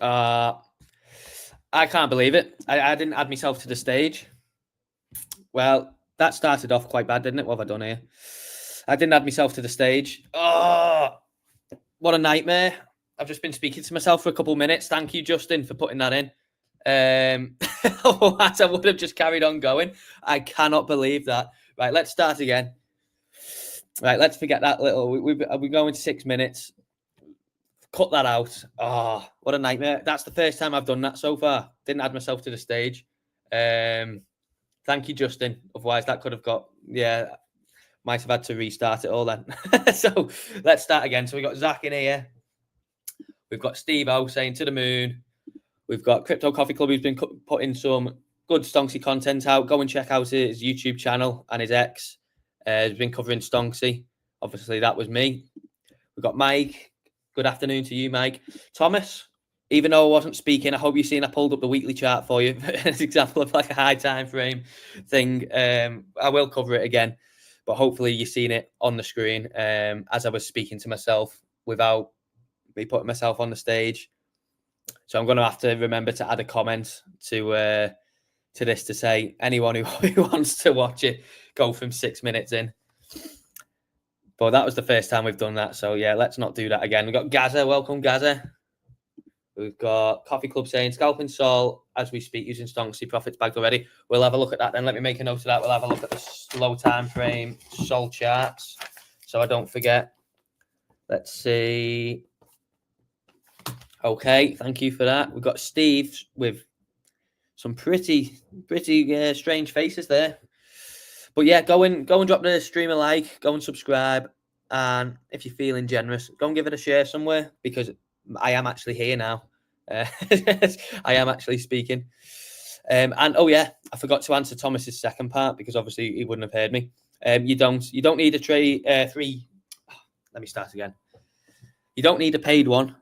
I can't believe it. I didn't add myself to the stage. Well, that started off quite bad, didn't it? What have I done here? I didn't add myself to the stage. Oh, what a nightmare. I've just been speaking to myself for a couple of minutes. Thank you, Justin, for putting that in. Otherwise, I would have just carried on going. I cannot believe that. Right, let's start again. Right, let's forget that little. We're going 6 minutes. Cut that out. Oh, what a nightmare. That's the first time I've done that so far. Didn't add myself to the stage. Thank you, Justin. Otherwise, that could have got, might have had to restart it all then. So let's start again. So we've got Zach in here. We've got Steve-O saying to the moon. We've got Crypto Coffee Club who's been putting some good Stonksy content out. Go and check out his YouTube channel and his ex. He's been covering Stonksy. Obviously, that was me. We've got Mike. Good afternoon to you, Mike. Thomas, even though I wasn't speaking, I hope you've seen I pulled up the weekly chart for you as an example of like a high time frame thing. I will cover it again, but hopefully you've seen it on the screen as I was speaking to myself without me putting myself on the stage. So I'm going to have to remember to add a comment to this to say anyone who wants to watch it, go from 6 minutes in. But that was the first time we've done that. So, yeah, let's not do that again. We've got Gaza. Welcome, Gaza. We've got Coffee Club saying, scalping Sol as we speak using Stonksy profits bagged already. We'll have a look at that then. Let me make a note of that. We'll have a look at the slow time frame Sol charts so I don't forget. Let's see. Okay, thank you for that. We've got Steve with some pretty strange faces there. But yeah, go and drop the stream a like, go and subscribe, and if you're feeling generous, go and give it a share somewhere because I am actually here now. I am actually speaking. And oh yeah, I forgot to answer Thomas's second part because obviously he wouldn't have heard me. You don't need a three. Let me start again. You don't need a paid one.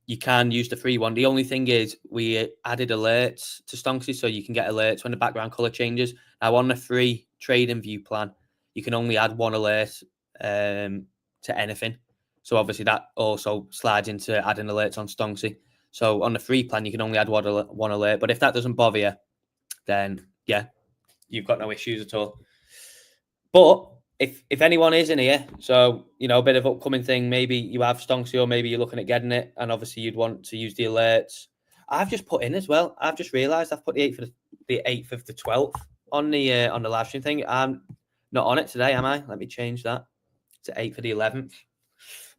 You can use the free one. The only thing is we added alerts to Stonksy so you can get alerts when the background color changes. Now on the free trading view plan, you can only add one alert to anything. So obviously that also slides into adding alerts on Stonksy. So on the free plan, you can only add one alert. But if that doesn't bother you, then yeah, you've got no issues at all. But if anyone is in here, so, you know, a bit of upcoming thing, maybe you have Stonksy or maybe you're looking at getting it and obviously you'd want to use the alerts. I've just put in as well. I've just realised I've put the 8th of the 12th on the live stream thing. I'm not on it today, am I? Let me change that to 8th of the 11th.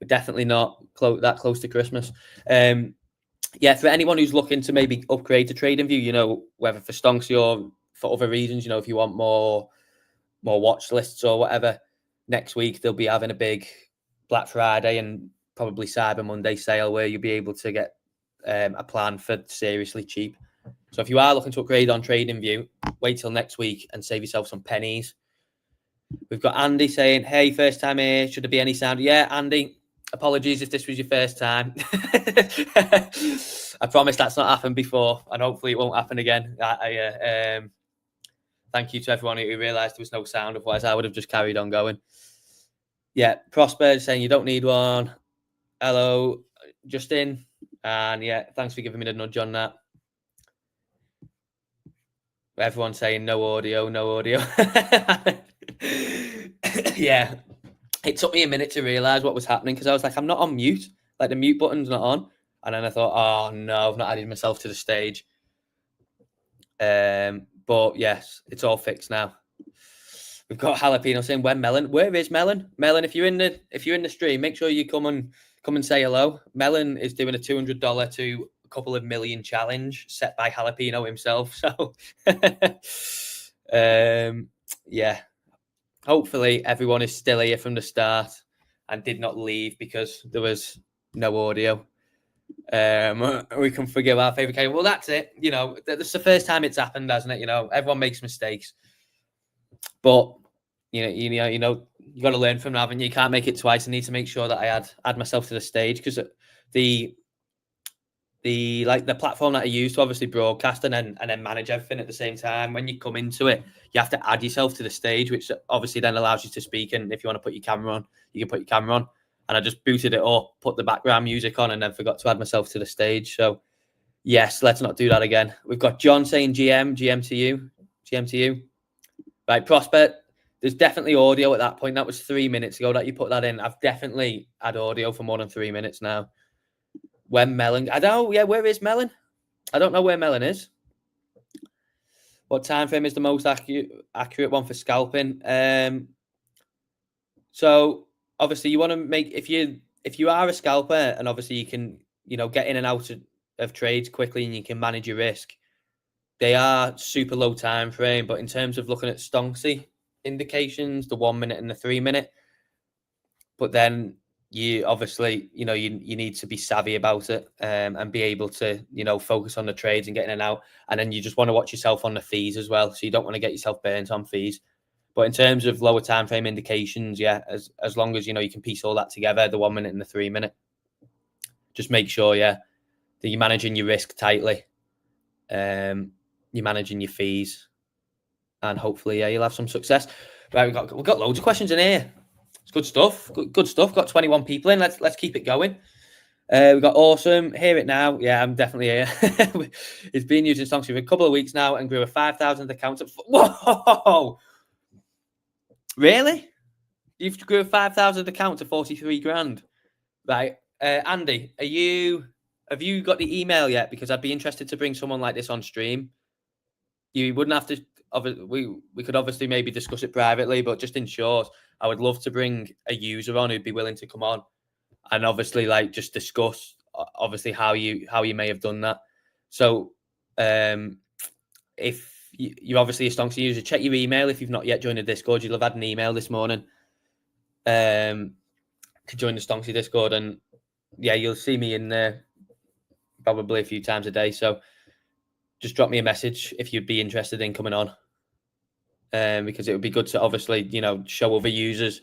We're definitely not that close to Christmas. Yeah, for anyone who's looking to maybe upgrade to trading view, you know, whether for Stonksy or for other reasons, you know, if you want more watch lists or whatever, next week they'll be having a big Black Friday and probably Cyber Monday sale where you'll be able to get a plan for seriously cheap. So if you are looking to upgrade on TradingView, wait till next week and save yourself some pennies. We've got Andy saying, hey, first time here, should there be any sound? Yeah, Andy, apologies if this was your first time. I promise that's not happened before and hopefully it won't happen again. Thank you to everyone who realised there was no sound. Otherwise, I would have just carried on going. Yeah, Prosper saying you don't need one. Hello, Justin. And yeah, thanks for giving me the nudge on that. Everyone's saying no audio. Yeah, it took me a minute to realise what was happening because I was like, I'm not on mute. Like the mute button's not on. And then I thought, oh no, I've not added myself to the stage. But yes, it's all fixed now. We've got Jalapeno saying, "When Melon? Where is Melon? Melon, if you're in the stream, make sure you come and say hello." Melon is doing a $200 to a couple of million challenge set by Jalapeno himself. So, yeah, hopefully everyone is still here from the start and did not leave because there was no audio. We can forgive our favorite game. Well, that's it. You know, that's the first time it's happened, hasn't it? You know, everyone makes mistakes, but you got to learn from that, haven't you? You can't make it twice. I need to make sure that I add myself to the stage because the platform that I use to obviously broadcast and then manage everything at the same time. When you come into it, you have to add yourself to the stage, which obviously then allows you to speak. And if you want to put your camera on, you can put your camera on. and I just booted it up, put the background music on, and then forgot to add myself to the stage. So yes, let's not do that again. We've got John saying GM to you. Right, Prospect. There's definitely audio at that point. That was 3 minutes ago that you put that in. I've definitely had audio for more than 3 minutes now. When Melon, I don't know. Yeah, where is Melon? I don't know where Melon is. What time frame is the most accurate one for scalping? So obviously you want to make if you are a scalper and obviously you can get in and out of trades quickly and you can manage your risk. They are super low time frame, but in terms of looking at Stonksy indications, the 1 minute and the 3 minute, but then you obviously you need to be savvy about it and be able to focus on the trades and getting in and out, and then you just want to watch yourself on the fees as well, so you don't want to get yourself burnt on fees. But in terms of lower time frame indications, yeah, as long as you can piece all that together, the 1 minute and the 3 minute, just make sure that you're managing your risk tightly, you're managing your fees, and hopefully you'll have some success. Right, we've got loads of questions in here. It's good stuff. Good stuff. Got 21 people in. Let's keep it going. We've got awesome. Hear it now. Yeah, I'm definitely here. It's been using Stonksy for a couple of weeks now and grew a 5,000 account. Whoa! Really? You've grew a 5,000 account to 43 grand. Right. Andy, have you got the email yet? Because I'd be interested to bring someone like this on stream. You wouldn't have to. We could obviously maybe discuss it privately, but just in short, I would love to bring a user on who'd be willing to come on and obviously just discuss obviously how you may have done that. So if you're obviously a Stonksy user, check your email. If you've not yet joined the Discord, you'll have had an email this morning to join the Stonksy Discord, and yeah, you'll see me in there probably a few times a day. So just drop me a message if you'd be interested in coming on, because it would be good to obviously show other users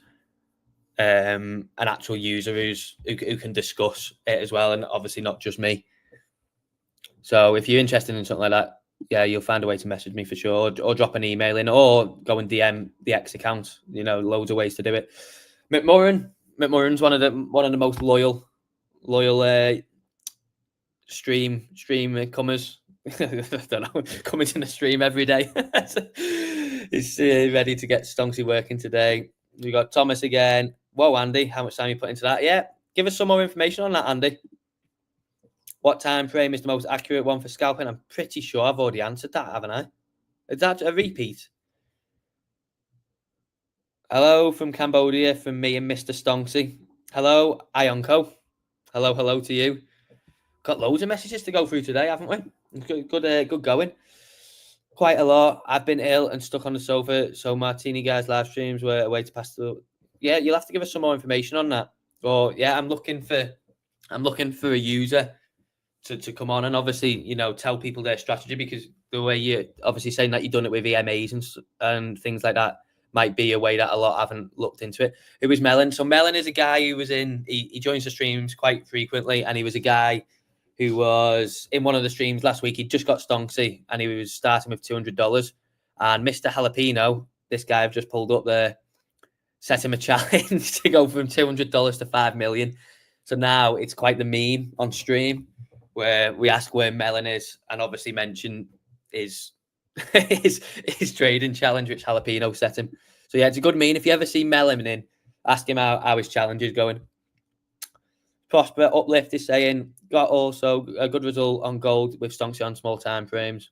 an actual user who can discuss it as well, and obviously not just me. So if you're interested in something like that, yeah, you'll find a way to message me for sure, or drop an email in, or go and DM the X account. Loads of ways to do it. McMurran's one of the most loyal stream comers. I don't know, coming to the stream every day. He's ready to get Stonksy working today. We got Thomas again. Whoa, Andy, how much time you put into that? Yeah, give us some more information on that, Andy. What time frame is the most accurate one for scalping? I'm pretty sure I've already answered that, haven't I? Is that a repeat? Hello from Cambodia from me and Mr. Stonksy. Hello, Ionco. Hello to you. Got loads of messages to go through today, haven't we? Good going. Quite a lot. I've been ill and stuck on the sofa, so Martini guys live streams were a way to pass the. Yeah, you'll have to give us some more information on that. Or yeah, I'm looking for a user to come on and obviously tell people their strategy, because the way you're obviously saying that you've done it with EMAs and things like that might be a way that a lot haven't looked into it. It was Melon. So Melon is a guy who was he joins the streams quite frequently, and he was a guy who was in one of the streams last week. He just got Stonksy and he was starting with $200. And Mr. Jalapeno, this guy I've just pulled up there, set him a challenge to go from $200 to 5 million. So now it's quite the meme on stream where we ask where Melon is and obviously mention his trading challenge, which Jalapeno set him. So yeah, it's a good meme. If you ever see Melon in, ask him how his challenge is going. Prosper Uplift is saying, got also a good result on gold with Stonksy on small time frames.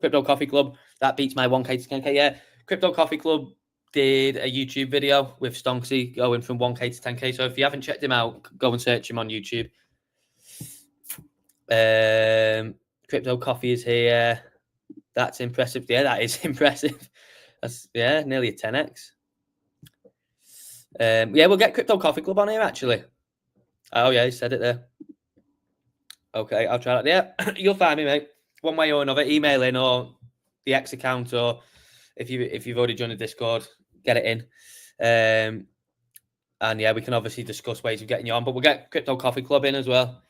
Crypto Coffee Club, that beats my 1K to 10K. Yeah, Crypto Coffee Club did a YouTube video with Stonksy going from 1K to 10K. So if you haven't checked him out, go and search him on YouTube. Crypto Coffee is here. That's impressive. Yeah, that is impressive. That's nearly a 10x. Yeah, we'll get Crypto Coffee Club on here actually. Oh yeah, he said it there. Okay, I'll try that. Yeah, you'll find me, mate. One way or another, email in or the X account, or if you've already joined the Discord, get it in. And yeah, we can obviously discuss ways of getting you on, but we'll get Crypto Coffee Club in as well.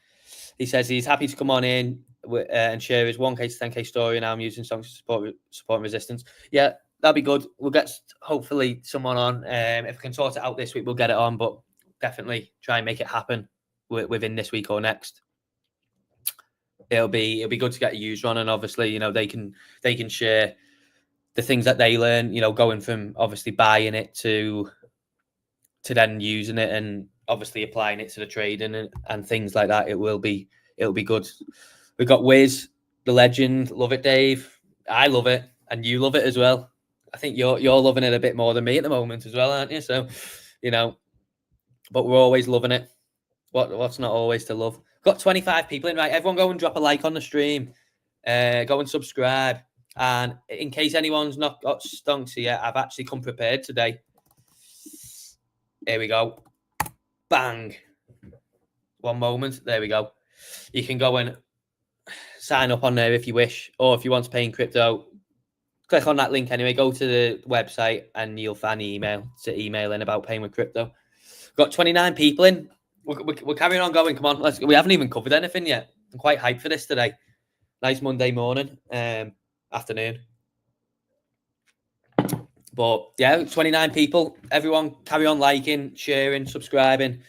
He says he's happy to come on in and share his 1K to 10K story, and I'm using songs to support resistance. Yeah, that'll be good. We'll get hopefully someone on. If we can sort it out this week, we'll get it on. But definitely try and make it happen within this week or next. It'll be good to get a user on, and obviously, they can share the things that they learn. Going from obviously buying it to then using it, and obviously applying it to the trading and things like that. It'll be good. We've got Wiz, the legend. Love it, Dave. I love it, and you love it as well. I think you're loving it a bit more than me at the moment as well, aren't you? So, but we're always loving it. What's not always to love? Got 25 people in, right? Everyone go and drop a like on the stream. Go and subscribe. And in case anyone's not got Stonksy yet, I've actually come prepared today. Here we go. Bang. One moment. There we go. You can go and sign up on there if you wish, or if you want to pay in crypto, click on that link anyway. Go to the website and you'll find the email to email in about paying with crypto. Got 29 people in. We're carrying on going. Come on, we haven't even covered anything yet. I'm quite hyped for this today. Nice Monday morning, afternoon. But yeah, 29 people. Everyone carry on liking, sharing, subscribing.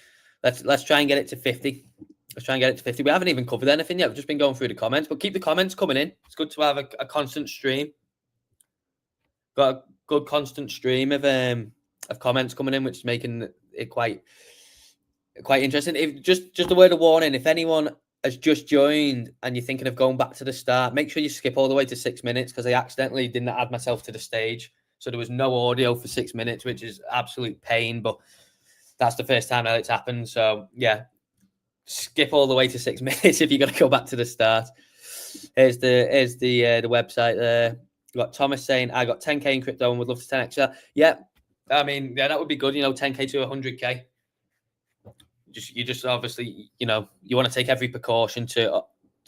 Let's try and get it to 50. Let's try and get it to 50. We haven't even covered anything yet. We've just been going through the comments, but keep the comments coming in. It's good to have a constant stream. Got a good constant stream of comments coming in, which is making it quite interesting. If just a word of warning, if anyone has just joined and you're thinking of going back to the start, make sure you skip all the way to 6 minutes, because I accidentally didn't add myself to the stage. So there was no audio for 6 minutes, which is absolute pain, but that's the first time that it's happened. So yeah, skip all the way to 6 minutes if you're going to go back to the start. Here's the website there. You got Thomas saying, I got 10K in crypto and would love to 10x. Yeah, I mean, yeah, that would be good. 10K to 100K. You just obviously, you want to take every precaution to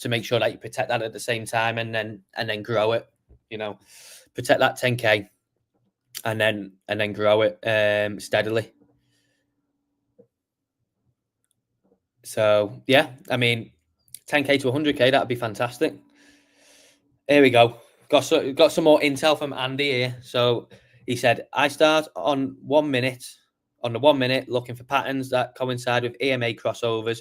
make sure that you protect that at the same time, and then grow it. Protect that 10K, and then grow it steadily. So yeah, I mean, 10K to 100K, that'd be fantastic. Here we go. Got some more intel from Andy here. So he said, I start on the 1 minute, looking for patterns that coincide with EMA crossovers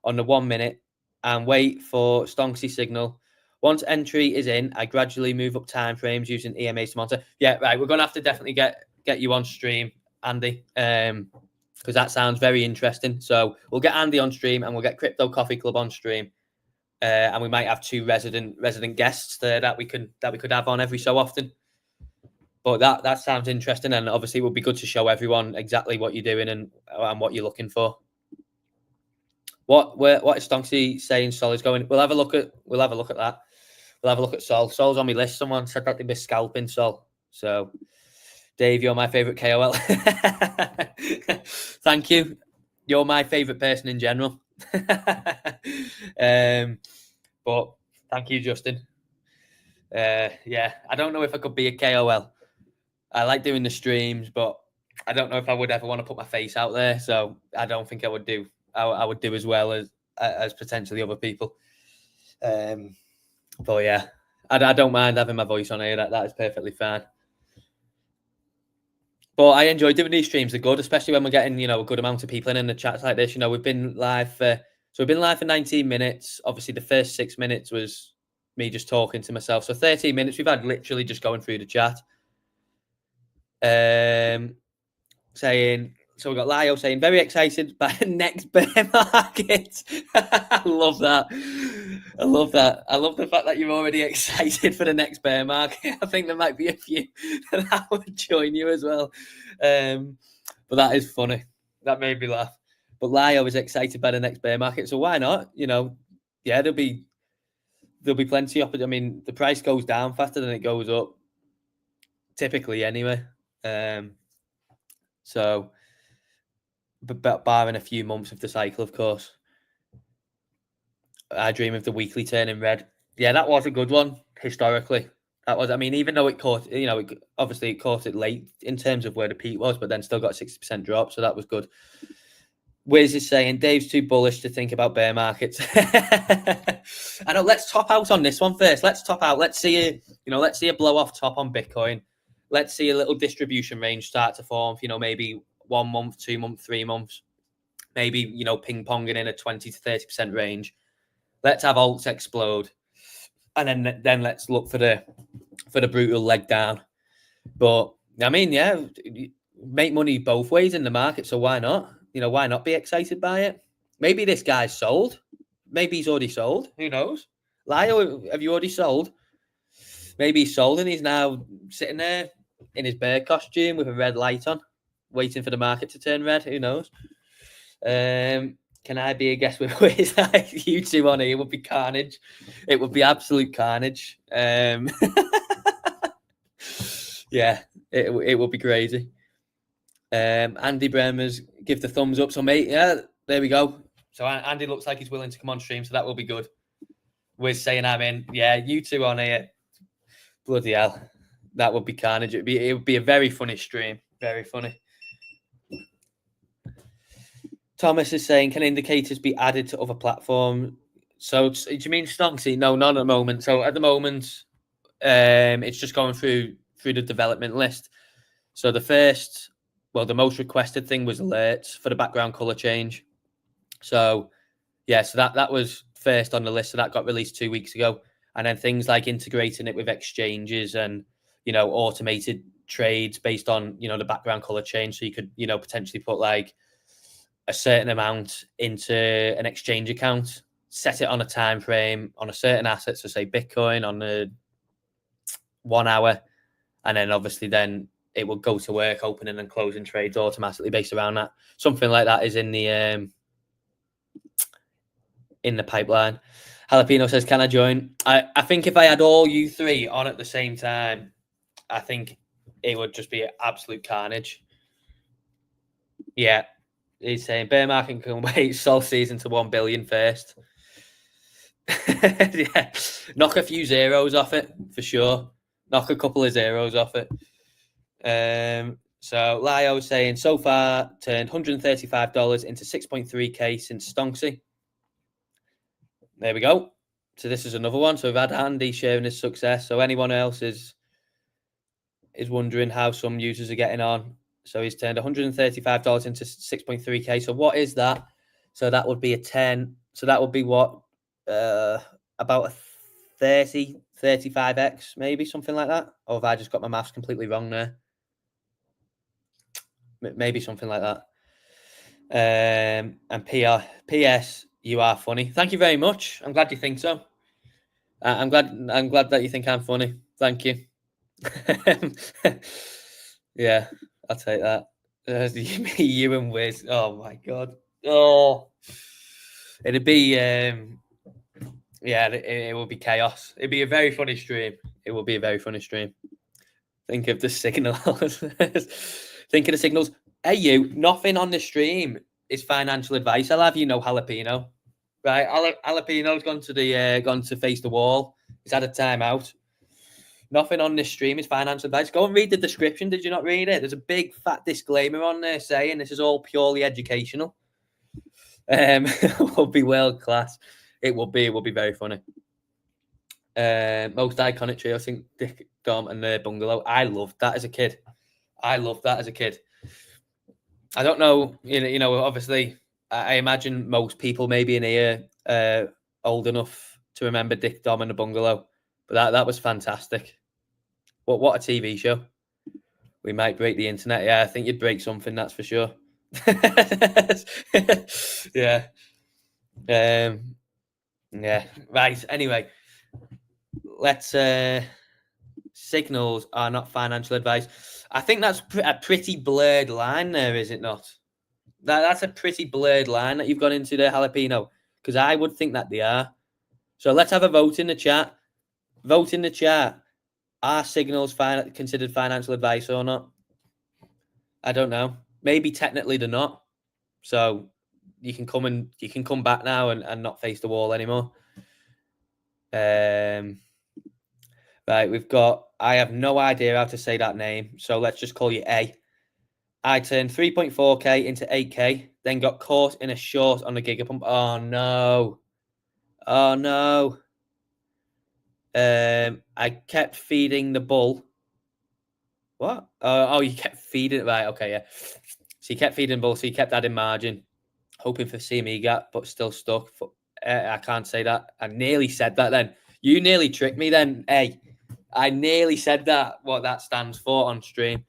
on the 1 minute, and wait for Stonksy signal. Once entry is in, I gradually move up time frames using EMA to monitor. Yeah, right. We're gonna have to definitely get you on stream, Andy, because that sounds very interesting. So we'll get Andy on stream, and we'll get Crypto Coffee Club on stream. And we might have two resident guests there that we could have on every so often. But that sounds interesting, and obviously it would be good to show everyone exactly what you're doing and what you're looking for. What is Stonksy saying Sol is going? We'll have a look at that. We'll have a look at Sol. Sol's on my list. Someone said that they'd be scalping Sol. So Dave, you're my favorite KOL. Thank you. You're my favorite person in general. But thank you, Justin. Yeah, I don't know if I could be a KOL. I like doing the streams, but I don't know if I would ever want to put my face out there. So I don't think I would do. I would do as well as potentially other people. But yeah, I don't mind having my voice on here. That is perfectly fine. But I enjoy doing these streams. They're good, especially when we're getting a good amount of people in the chats like this. We've been live for 19 minutes. Obviously, the first 6 minutes was me just talking to myself. So 13 minutes, we've had literally just going through the chat. So we've got Lio saying, very excited by the next bear market. I love that. I love the fact that you're already excited for the next bear market. I think there might be a few that would join you as well. But that is funny. That made me laugh. But Lio is excited by the next bear market. So why not? Yeah, there'll be plenty of it. I mean, the price goes down faster than it goes up, typically anyway. So, but barring a few months of the cycle, of course. I dream of the weekly turning red. Yeah, that was a good one historically. That was, I mean, even though it caught, obviously it caught it late in terms of where the peak was, but then still got a 60% drop, so that was good. Wiz is saying Dave's too bullish to think about bear markets. I know. Let's top out on this one first. Let's top out. Let's see a blow off top on Bitcoin. let's see a little distribution range start to form. Maybe 1 month, 2 months, 3 months. Maybe ping ponging in a 20 to 30% range. Let's have alts explode, and then let's look for the brutal leg down. But I mean, yeah, make money both ways in the market. So why not? Why not be excited by it? Maybe this guy's sold. Maybe he's already sold. Who knows? Lyle, have you already sold? Maybe he's sold and he's now sitting there in his bear costume with a red light on, waiting for the market to turn red. Who knows? Can I be a guest with you two on here? It would be carnage. It would be absolute carnage. Yeah, it would be crazy. Andy Bremers give the thumbs up. So, mate, yeah, there we go. So Andy looks like he's willing to come on stream, so that will be good. We're saying I'm in. Yeah, you two on here. Bloody hell. That would be carnage. It would be a very funny stream. Very funny. Thomas is saying, can indicators be added to other platforms? So do you mean Stonksy? No, not at the moment. So at the moment, it's just going through the development list. So the most requested thing was alerts for the background color change. So yeah, so that was first on the list. So that got released 2 weeks ago. And then things like integrating it with exchanges and, automated trades based on, the background color change. So you could, potentially put like a certain amount into an exchange account, set it on a time frame on a certain asset. So say Bitcoin on the 1 hour. And then obviously then it will go to work opening and closing trades automatically based around that. Something like that is in the pipeline. Jalapeno says, can I join? I think if I had all you three on at the same time, I think it would just be absolute carnage. Yeah. He's saying bear market can wait sol season to 1 billion first. Yeah. Knock a few zeros off it for sure. Knock a couple of zeros off it. So Lio saying so far turned $135 into 6.3k since Stonksy. There we go. So this is another one. So we've had Andy sharing his success. So anyone else is wondering how some users are getting on. So he's turned $135 into 6.3k. So what is that? So that would be a 10. So that would be what? About a 30, 35x, maybe something like that. Or have I just got my maths completely wrong there? Maybe something like that. And PS, you are funny. Thank you very much. I'm glad you think so. I'm glad that you think I'm funny. Thank you. Yeah, I'll take that. You and Wiz. Oh my god. Oh, it'd be yeah, it will be chaos. It'd be a very funny stream. It will be a very funny stream. Think of the signals. Think of the signals. Hey, you. Nothing on the stream is financial advice. I'll have you know, Jalapeno. Right, Jalapeno's gone to face the wall. He's had a timeout. Nothing on this stream is financial advice. Go and read the description. Did you not read it? There's a big fat disclaimer on there saying this is all purely educational. It will be world class. It will be very funny. Most iconic trio, I think Dick, Dom, and the Bungalow. I loved that as a kid. I don't know, obviously, I imagine most people maybe in here old enough to remember Dick, Dom, and the Bungalow. But that was fantastic. What a TV show. We might break the internet. Yeah, I think you'd break something, that's for sure. Yeah. Yeah. Right. Anyway, let's signals are not financial advice. I think that's a pretty blurred line there, is it not? That's a pretty blurred line that you've gone into there, Jalapeno, because I would think that they are. So let's have a vote in the chat. Vote in the chat. Are signals considered financial advice or not? I don't know. Maybe technically they're not. So you can come back now and not face the wall anymore. Right, we've got. I have no idea how to say that name, so let's just call you A. I turned 3.4k into 8k, then got caught in a short on the gigapump. Oh no! Oh no! I kept feeding the bull. What? Oh, you kept feeding it, right? Okay, yeah. So you kept feeding both. So you kept adding margin, hoping for CME gap, but still stuck. I can't say that. I nearly said that. Then you nearly tricked me. Then, hey, I nearly said that. What that stands for on stream.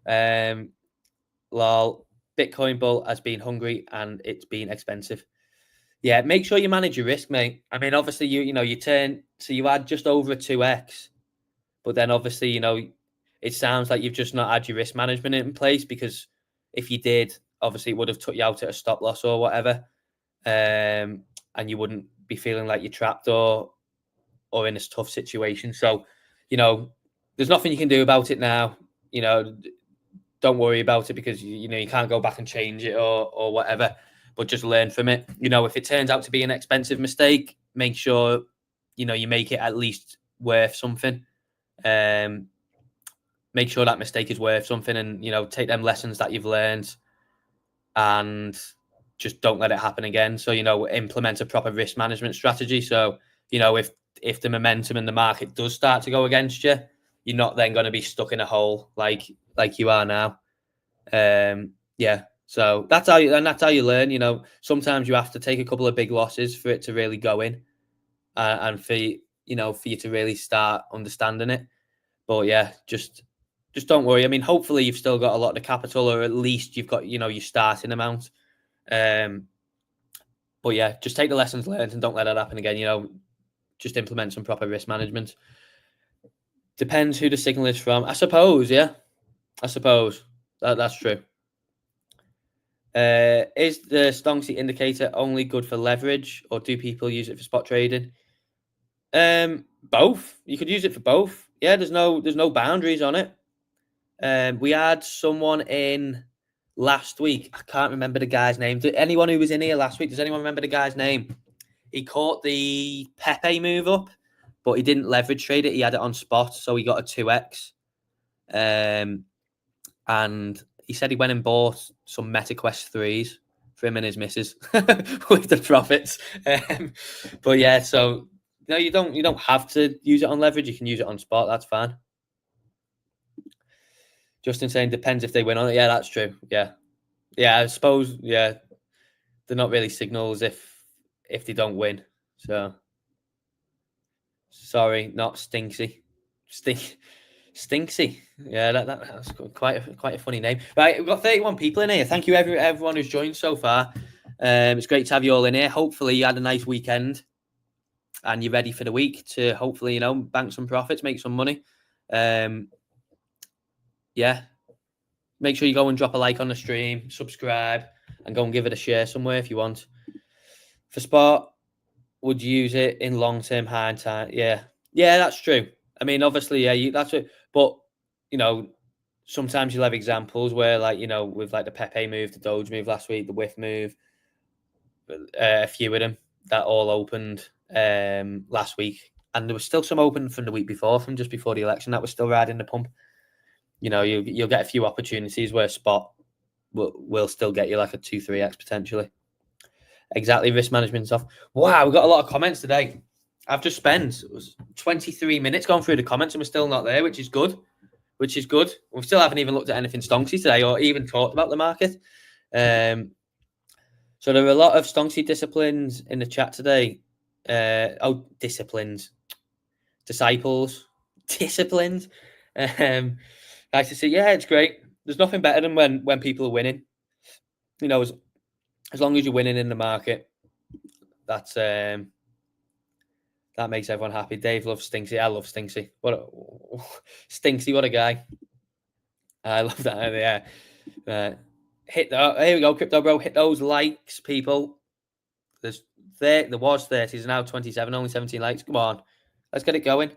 Lol. Bitcoin bull has been hungry and it's been expensive. Yeah, make sure you manage your risk, mate. I mean, obviously, you turn, so you had just over a 2x, but then obviously, it sounds like you've just not had your risk management in place, because if you did, obviously, it would have took you out at a stop loss or whatever, and you wouldn't be feeling like you're trapped or in a tough situation. So, there's nothing you can do about it now. Don't worry about it, because you can't go back and change it or whatever. But just learn from it. If it turns out to be an expensive mistake, make sure you make it at least worth something. Make sure that mistake is worth something, and take them lessons that you've learned, and just don't let it happen again. So implement a proper risk management strategy. So if the momentum in the market does start to go against you, you're not then going to be stuck in a hole like you are now. Yeah. So that's how you learn. Sometimes you have to take a couple of big losses for it to really go in, and for you to really start understanding it. But yeah, just don't worry. I mean, hopefully you've still got a lot of capital, or at least you've got your starting amount. But yeah, just take the lessons learned and don't let that happen again. Just implement some proper risk management. Depends who the signal is from, I suppose. Yeah, I suppose that's true. Is the Stonksy indicator only good for leverage, or do people use it for spot trading? Both. You could use it for both. Yeah, there's no boundaries on it. We had someone in last week. I can't remember the guy's name. Anyone who was in here last week, does anyone remember the guy's name? He caught the Pepe move up, but he didn't leverage trade it. He had it on spot, so he got a 2x. And he said he went and bought some MetaQuest 3s for him and his missus with the profits. But yeah, so no, you don't have to use it on leverage. You can use it on spot. That's fine. Justin saying depends if they win on it. Yeah, that's true. Yeah, I suppose. Yeah, they're not really signals if they don't win. So sorry, not Stinksy. Stinksy. Yeah, that's quite a funny name. Right, we've got 31 people in here. Thank you everyone who's joined so far. It's great to have you all in here. Hopefully you had a nice weekend and you're ready for the week to hopefully bank some profits, make some money. Yeah, make sure you go and drop a like on the stream, subscribe, and go and give it a share somewhere if you want. For sport, would you use it in long-term hindsight? Yeah, that's true. I mean, obviously, yeah, that's it. But sometimes you'll have examples where, with the Pepe move, the Doge move last week, the WIF move, a few of them that all opened last week, and there was still some open from the week before, from just before the election, that was still riding the pump. You'll get a few opportunities where spot will still get you like a 2-3x potentially. Exactly, risk management stuff. Wow, we've got a lot of comments today. I've just spent 23 minutes going through the comments and we're still not there, which is good. We still haven't even looked at anything Stonksy today or even talked about the market. So there are a lot of Stonksy disciplines in the chat today. Disciplines. Disciples. Disciplines. Nice to see. Yeah, it's great. There's nothing better than when people are winning. As long as you're winning in the market, that's that makes everyone happy. Dave loves Stinksy. I love Stinksy. Stinksy, what a guy. I love that. Yeah. Hit that. Here we go, Crypto Bro. Hit those likes, people. There was 30. There's now 27. Only 17 likes. Come on. Let's get it going.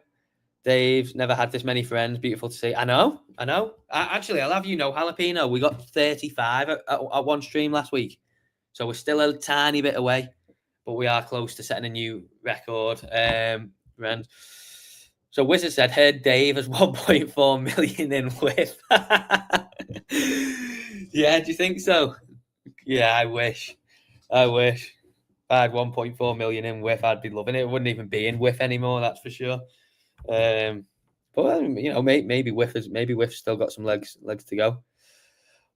Dave's never had this many friends. Beautiful to see. I know. Actually, I'll have Jalapeno. We got 35 at one stream last week. So we're still a tiny bit away, but we are close to setting a new record. So Wizard said, heard Dave has 1.4 million in WIF. Yeah, do you think so? Yeah, I wish. If I had 1.4 million in WIF, I'd be loving it. It wouldn't even be in WIF anymore, that's for sure. But But maybe Whiff's still got some legs to go.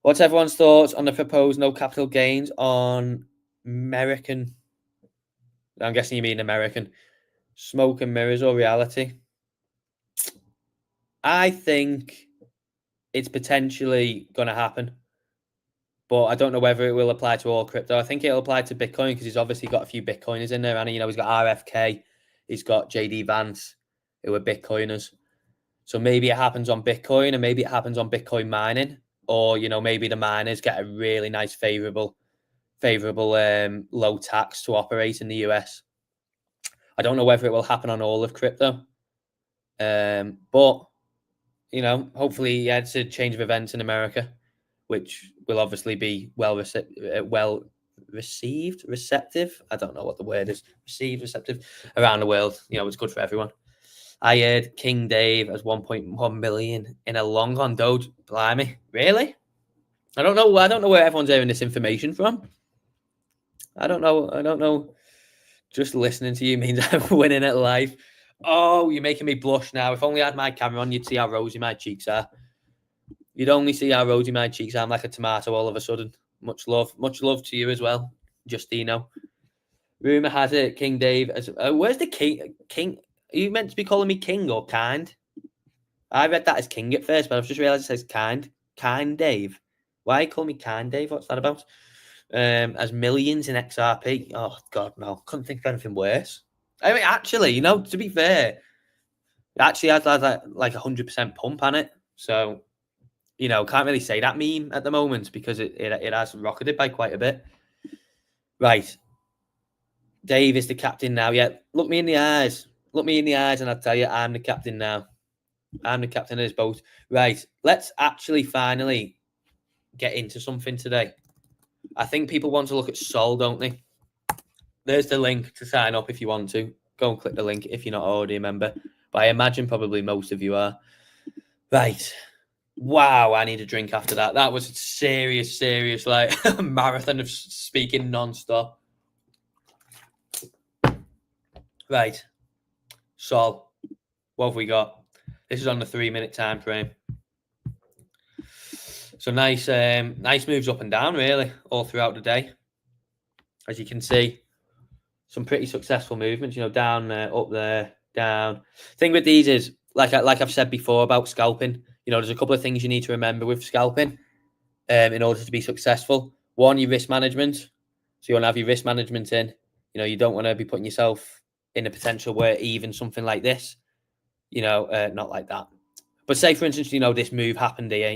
What's everyone's thoughts on the proposed no capital gains on American? I'm guessing you mean American smoke and mirrors or reality. I think it's potentially going to happen, but I don't know whether it will apply to all crypto. I think it'll apply to Bitcoin because he's obviously got a few Bitcoiners in there, and he's got RFK, he's got JD Vance, who are Bitcoiners. So maybe it happens on Bitcoin, and maybe it happens on Bitcoin mining, or maybe the miners get a really nice favorable low tax to operate in the US. I don't know whether it will happen on all of crypto, but hopefully it's a change of events in America, which will obviously be receptive. I don't know what the word is. Receptive around the world. It's good for everyone. I heard King Dave has 1.1 million in a long on Doge. Blimey, really? I don't know where everyone's hearing this information from. I don't know. Just listening to you means I'm winning at life. Oh, you're making me blush now. If only I had my camera on, you'd see how rosy my cheeks are. You'd only see how rosy my cheeks are. I'm like a tomato all of a sudden. Much love to you as well, Justino. Rumor has it, King Dave. Where's the king? King? Are you meant to be calling me King or Kind? I read that as King at first, but I've just realised it says Kind. Kind Dave. Why call me Kind Dave? What's that about? As millions in XRP. Oh God, no! Couldn't think of anything worse. I mean, actually, to be fair, it actually has like 100% pump on it. So, can't really say that meme at the moment because it has rocketed by quite a bit. Right. Dave is the captain now. Yeah, look me in the eyes. Look me in the eyes and I'll tell you I'm the captain now. I'm the captain of this boat. Right. Let's actually finally get into something today. I think people want to look at Sol, don't they? There's the link to sign up if you want to. Go and click the link if you're not already a member. But I imagine probably most of you are. Right. Wow, I need a drink after that. That was a serious, like marathon of speaking non-stop. Right. Sol, what have we got? This is on the 3-minute time frame. So nice moves up and down, really, all throughout the day. As you can see, some pretty successful movements. Down there, up there, down. Thing with these is, like I've said before about scalping. There's a couple of things you need to remember with scalping, in order to be successful. One, your risk management. So you want to have your risk management in. You don't want to be putting yourself in a potential where even something like this, not like that. But say, for instance, this move happened here,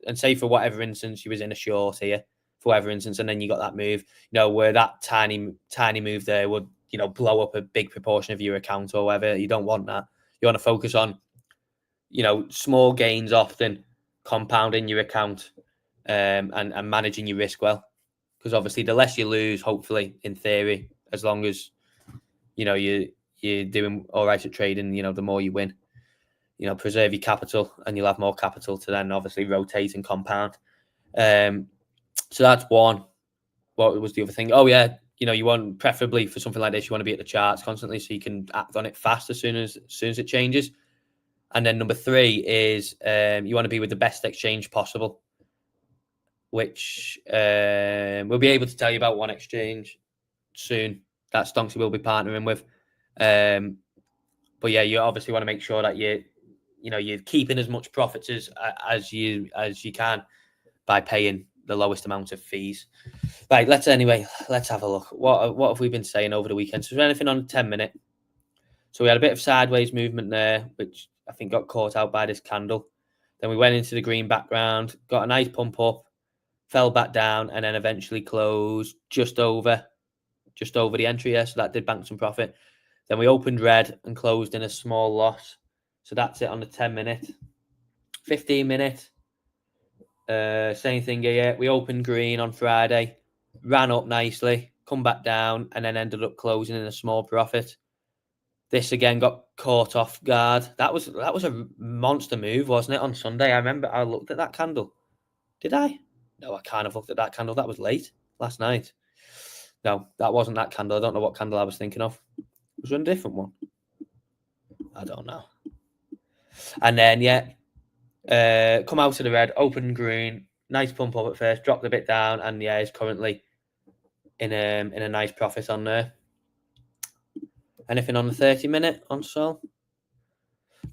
and say for whatever instance you was in a short here, for whatever instance, and then you got that move, where that tiny move there would, blow up a big proportion of your account or whatever. You don't want that. You want to focus on, small gains often, compounding your account, and managing your risk well. Because obviously the less you lose, hopefully, in theory, as long as, you're doing all right at trading, the more you win. Preserve your capital and you'll have more capital to then obviously rotate and compound. So that's one. What was the other thing? Oh, yeah. You want, preferably for something like this, you want to be at the charts constantly so you can act on it fast as soon as it changes. And then number 3 is you want to be with the best exchange possible, which we'll be able to tell you about one exchange soon that Stonksy will be partnering with. But yeah, you obviously want to make sure that you're keeping as much profits as you can by paying the lowest amount of fees. Right, let's have a look. What have we been saying over the weekend? So is there anything on 10-minute? So we had a bit of sideways movement there, which I think got caught out by this candle. Then we went into the green background, got a nice pump up, fell back down, and then eventually closed just over the entry here. So that did bank some profit. Then we opened red and closed in a small loss. So that's it on the 10-minute. 15-minute. Same thing here. We opened green on Friday, ran up nicely, come back down, and then ended up closing in a small profit. This again got caught off guard. That was a monster move, wasn't it, on Sunday? I remember I looked at that candle. Did I? No, I kind of looked at that candle. That was late last night. No, that wasn't that candle. I don't know what candle I was thinking of. Was there a different one? I don't know. And then come out of the red, open green, nice pump up at first, dropped a bit down, and is currently in a nice profit on there. Anything on the 30-minute on Sol?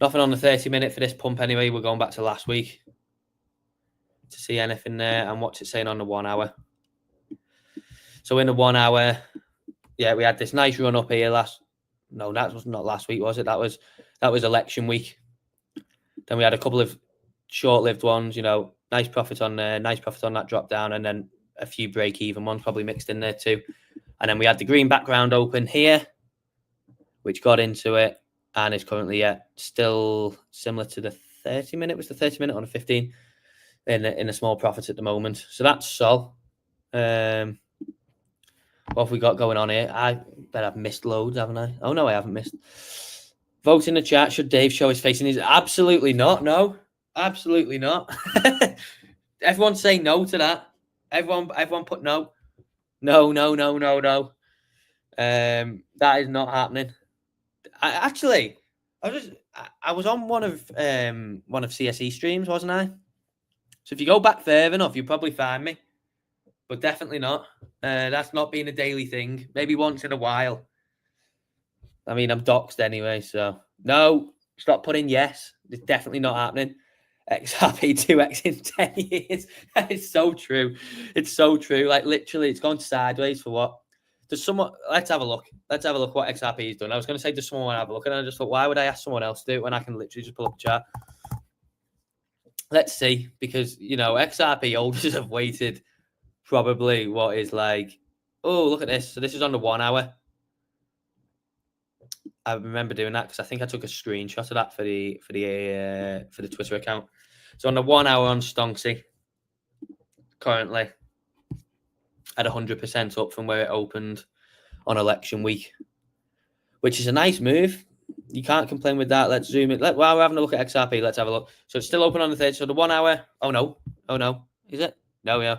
Nothing on the 30-minute for this pump anyway. We're going back to last week to see anything there and what's it saying on the 1 hour. So in the 1 hour, we had this nice run up here No, that was not last week, was it? That was election week. Then we had a couple of short-lived ones, nice profit on there, nice profit on that drop down, and then a few break-even ones probably mixed in there too. And then we had the green background open here, which got into it and is currently still similar to the 30-minute. Was the 30-minute on a 15 in a small profit at the moment. So that's Sol. What have we got going on here? I bet I've missed loads, haven't I? Oh, no, I haven't missed. Vote in the chat. Should Dave show his face in his... Absolutely not. No, absolutely not. Everyone say no to that. Everyone put no. No. That is not happening. I was on one of CSE streams, wasn't I? So if you go back further enough, you'll probably find me. But definitely not. That's not been a daily thing. Maybe once in a while. I mean, I'm doxed anyway, so no. Stop putting yes. It's definitely not happening. XRP 2x in 10 years. It's so true. It's so true. Like literally, it's gone sideways for what? Does someone? Let's have a look. Let's have a look what XRP has done. I was going to say, does someone want to have a look? And I just thought, why would I ask someone else to do it when I can literally just pull up a chat? Let's see, because XRP holders have waited. Probably what is like, oh, look at this. So this is on the 1 hour. I remember doing that because I think I took a screenshot of that for the Twitter account. So on the 1 hour on Stonksy, currently at 100% up from where it opened on election week, which is a nice move. You can't complain with that. Let's zoom in. While we're having a look at XRP, let's have a look. So it's still open on the 30. So the 1 hour. Oh no. Is it? No, yeah.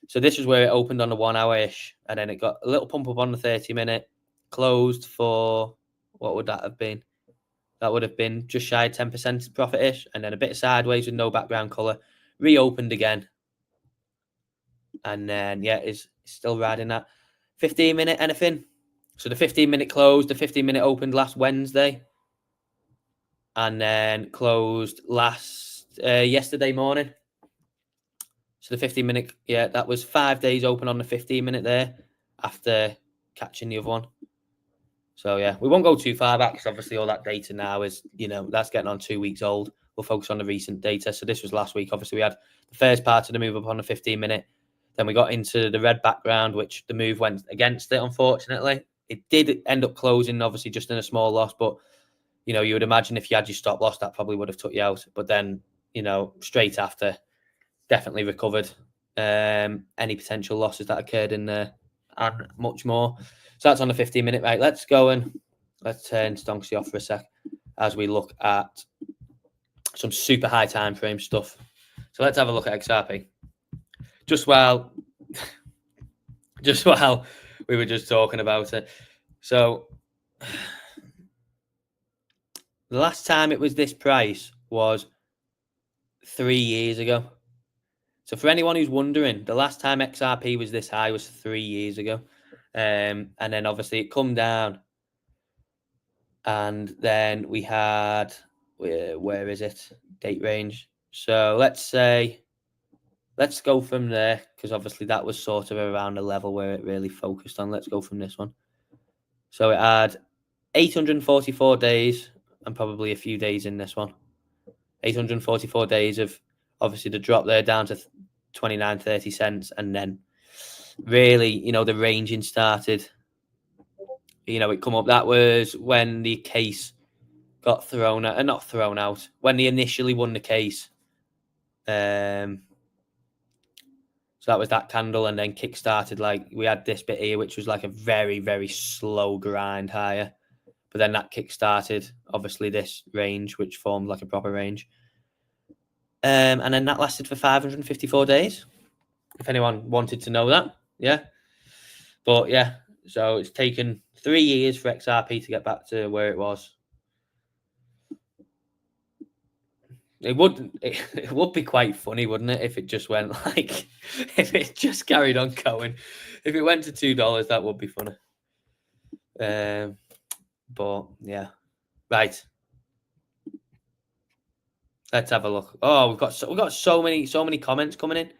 So this is where it opened on the 1 hour-ish, and then it got a little pump up on the 30-minute, closed for, what would that have been? That would have been just shy of 10% profit-ish, and then a bit sideways with no background colour, reopened again. And then, is still riding that. 15-minute, anything? So the 15-minute closed, the 15-minute opened last Wednesday, and then closed yesterday morning. So the 15-minute, that was 5 days open on the 15-minute there after catching the other one. So, we won't go too far back because obviously all that data now is, that's getting on 2 weeks old. We'll focus on the recent data. So this was last week. Obviously, we had the first part of the move up on the 15-minute. Then we got into the red background, which the move went against it, unfortunately. It did end up closing, obviously, just in a small loss. But, you would imagine if you had your stop loss, that probably would have took you out. But then, straight after, definitely recovered any potential losses that occurred in there and much more. So that's on the 15-minute. Right, let's go and let's turn Stonksy off for a sec as we look at some super high time frame stuff. So let's have a look at XRP. Just while we were just talking about it. So the last time it was this price was 3 years ago. So for anyone who's wondering, the last time XRP was this high was 3 years ago. And then obviously it come down. And then we had, where is it? Date range. So let's go from there, because obviously that was sort of around the level where it really focused on. Let's go from this one. So it had 844 days and probably a few days in this one. 844 days of obviously the drop there down to 29.30 cents, and then really, the ranging started. It come up. That was when the case got thrown out, not thrown out, when they initially won the case. So that was that candle, and then kick-started. Like, we had this bit here, which was like a very, very slow grind higher. But then that kick-started, obviously, this range, which formed like a proper range. And then that lasted for 554 days, if anyone wanted to know that. Yeah. But, so it's taken 3 years for XRP to get back to where it was. It would it would be quite funny, wouldn't it, if it just went like if it just carried on going. If it went to $2, that would be funny. But yeah, right. Let's have a look. Oh, we've got so many comments coming in.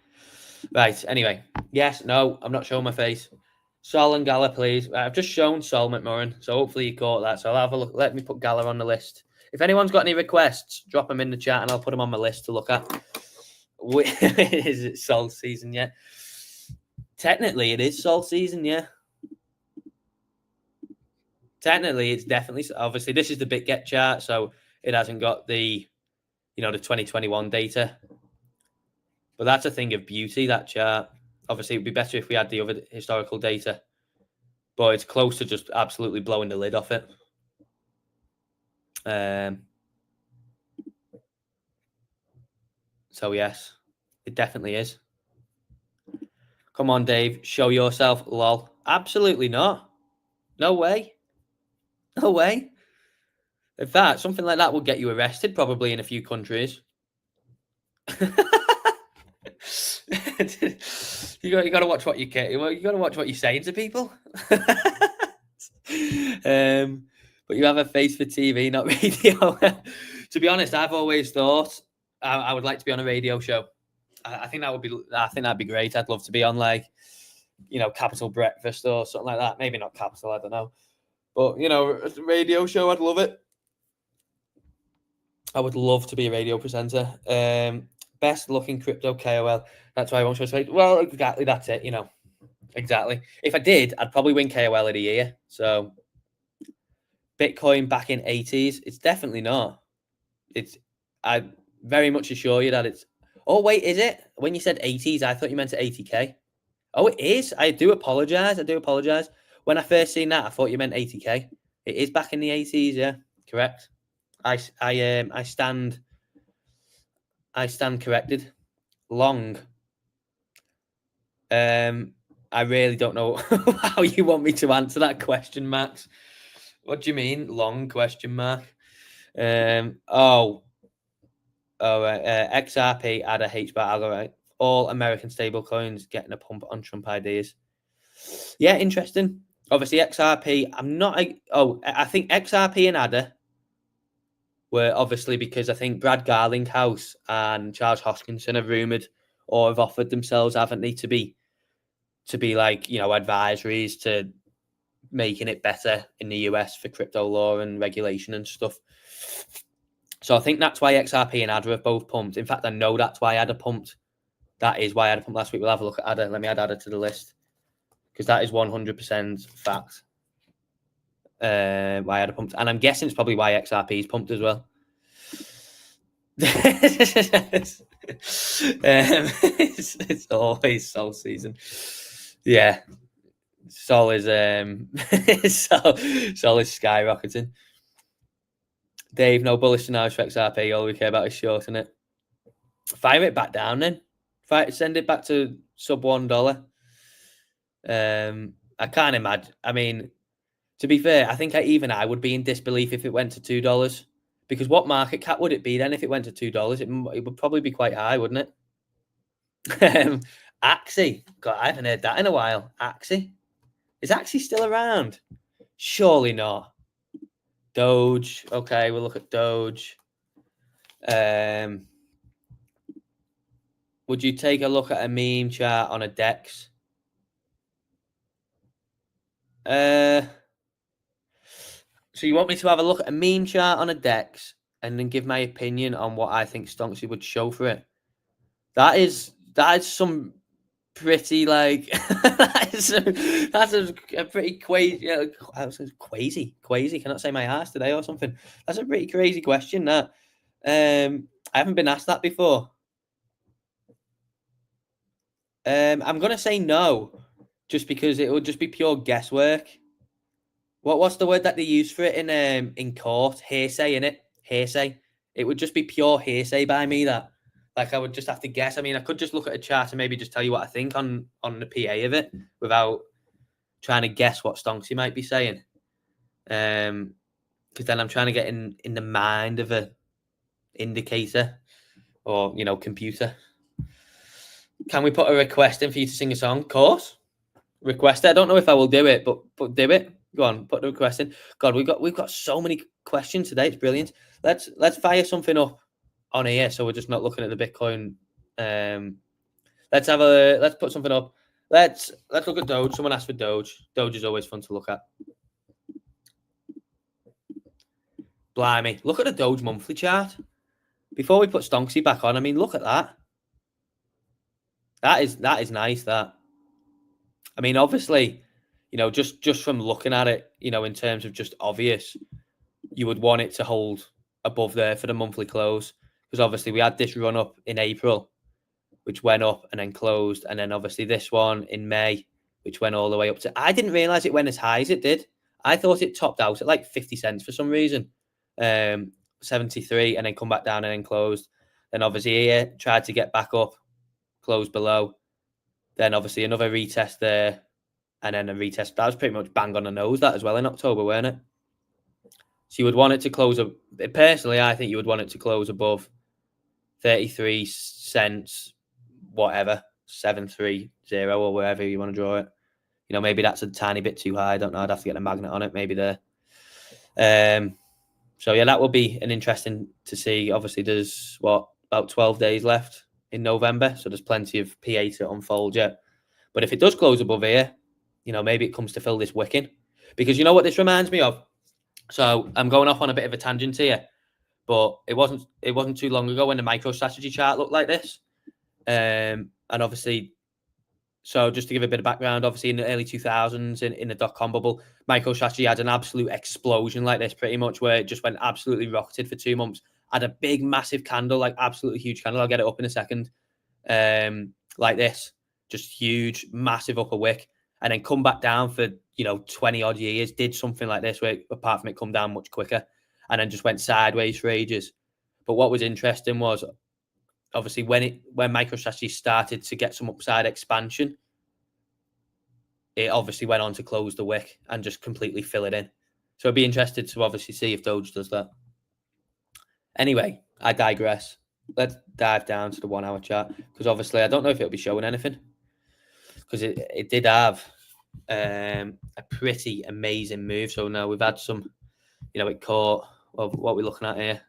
Right. Anyway, yes, no, I'm not showing my face. Sol and Gala, please. I've just shown Sol McMurran, so hopefully you caught that. So I'll have a look. Let me put Gala on the list. If anyone's got any requests, drop them in the chat, and I'll put them on my list to look at. Is it Sol season yet? Technically, it is Sol season, yeah. Technically, it's definitely. Obviously, this is the BitGet chart, so it hasn't got the, the 2021 data. But that's a thing of beauty, that chart. Obviously, it would be better if we had the other historical data. But it's close to just absolutely blowing the lid off it. So, yes, it definitely is. Come on, Dave. Show yourself, lol. Absolutely not. No way. No way. In fact, something like that would get you arrested probably in a few countries. you got to watch what you got to watch what you're saying to people. But you have a face for TV, not radio. To be honest, I've always thought I would like to be on a radio show. I think that'd be great. I'd love to be on Capital Breakfast or something like that. Maybe not Capital, I don't know. But a radio show, I'd love it. I would love to be a radio presenter. Best looking crypto KOL. That's why I won't show face. Well, exactly. That's it. Exactly. If I did, I'd probably win KOL of the year. So, Bitcoin back in 80s. It's definitely not. I very much assure you that it's. Oh wait, is it? When you said 80s, I thought you meant 80K. Oh, it is. I do apologize. When I first seen that, I thought you meant 80K. It is back in the 80s. Yeah, correct. I stand corrected. Long. I really don't know how you want me to answer that question, Max. What do you mean, long question mark? XRP, ADA, HBAR, algorithm, all American stablecoins getting a pump on Trump ideas. Yeah, interesting. Obviously, XRP. I think XRP and ADA were obviously because I think Brad Garlinghouse and Charles Hoskinson have rumored or have offered themselves, haven't they, to be advisories to making it better in the US for crypto law and regulation and stuff. So I think that's why XRP and ADA have both pumped. In fact, I know that's why ADA pumped. That is why ADA pumped last week. We'll have a look at ADA. Let me add ADA to the list because that is 100% fact. Why ADA pumped. And I'm guessing it's probably why XRP is pumped as well. It's always Sol season. Yeah. Sol is Sol is skyrocketing. Dave, no bullish scenarios for XRP. All we care about is shorting it. Fire it back down then. Send it back to sub $1. I can't imagine. I mean, to be fair, I think I would be in disbelief if it went to $2. Because what market cap would it be then if it went to $2? It would probably be quite high, wouldn't it? Axie. God, I haven't heard that in a while. Axie. Is Axie still around? Surely not. Doge. Okay, we'll look at Doge. Would you take a look at a meme chart on a DEX? So you want me to have a look at a meme chart on a DEX and then give my opinion on what I think Stonksy would show for it? That is some pretty that's a pretty crazy. Cannot say my ass today or something. That's a pretty crazy question. That I haven't been asked that before. I'm gonna say no, just because it would just be pure guesswork. What's the word that they use for it in court? Hearsay, innit? Hearsay. It would just be pure hearsay by me. That I would just have to guess. I mean, I could just look at a chart and maybe just tell you what I think on the PA of it without trying to guess what Stonksy might be saying. Because then I'm trying to get in the mind of a indicator. or computer. Can we put a request in for you to sing a song? Of course. Request it. I don't know if I will do it, but do it. Go on, put the request in. God, we've got so many questions today. It's brilliant. Let's fire something up on here, so we're just not looking at the Bitcoin. Let's put something up. Let's look at Doge. Someone asked for Doge. Doge is always fun to look at. Blimey, look at the Doge monthly chart. Before we put Stonksy back on, I mean, look at that. That is nice. That. I mean, obviously, just from looking at it, in terms of just obvious, you would want it to hold above there for the monthly close, because obviously we had this run up in April, which went up and then closed, and then obviously this one in May, which went all the way up to. I didn't realize it went as high as it did. I thought it topped out at like 50 cents for some reason, 73, and then come back down and then closed. Then obviously here tried to get back up, closed below. Then obviously another retest there, and then a retest. That was pretty much bang on the nose, that as well, in October, weren't it? So you would want it to close up. Personally, I think you would want it to close above 33 cents, whatever, 730 or wherever you want to draw it. Maybe that's a tiny bit too high. I don't know. I'd have to get a magnet on it, maybe there. So yeah, that will be an interesting to see. Obviously, there's about 12 days left in November, so there's plenty of PA to unfold yet. But if it does close above here, maybe it comes to fill this wicking, because you know what this reminds me of. So I'm going off on a bit of a tangent here, but it wasn't too long ago when the MicroStrategy chart looked like this, and obviously, so just to give a bit of background, obviously in the early 2000s in the dot-com bubble, MicroStrategy had an absolute explosion like this, pretty much, where it just went absolutely rocketed for 2 months. Had a big, massive candle, like absolutely huge candle. I'll get it up in a second, like this, just huge, massive upper wick, and then come back down for 20 odd years. Did something like this, where apart from it come down much quicker, and then just went sideways for ages. But what was interesting was, obviously, when MicroStrategy started to get some upside expansion, it obviously went on to close the wick and just completely fill it in. So I'd be interested to obviously see if Doge does that. Anyway, I digress. Let's dive down to the 1 hour chart, because obviously I don't know if it'll be showing anything, because it did have a pretty amazing move. So now we've had some, it caught, well, what we're looking at here.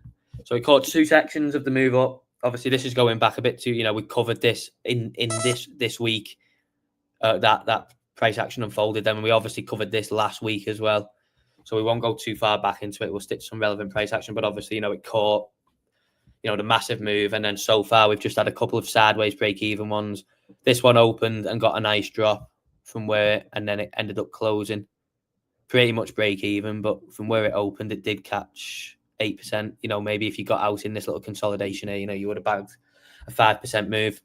So it caught 2 sections of the move up. Obviously, this is going back a bit to, we covered this in this week, that price action unfolded. Then we obviously covered this last week as well. So we won't go too far back into it. We'll stick to some relevant price action. But obviously, it caught, the massive move. And then so far, we've just had a couple of sideways break-even ones. This one opened and got a nice drop from where, and then it ended up closing pretty much break-even. But from where it opened, it did catch 8%. Maybe if you got out in this little consolidation here, you would have bagged a 5% move.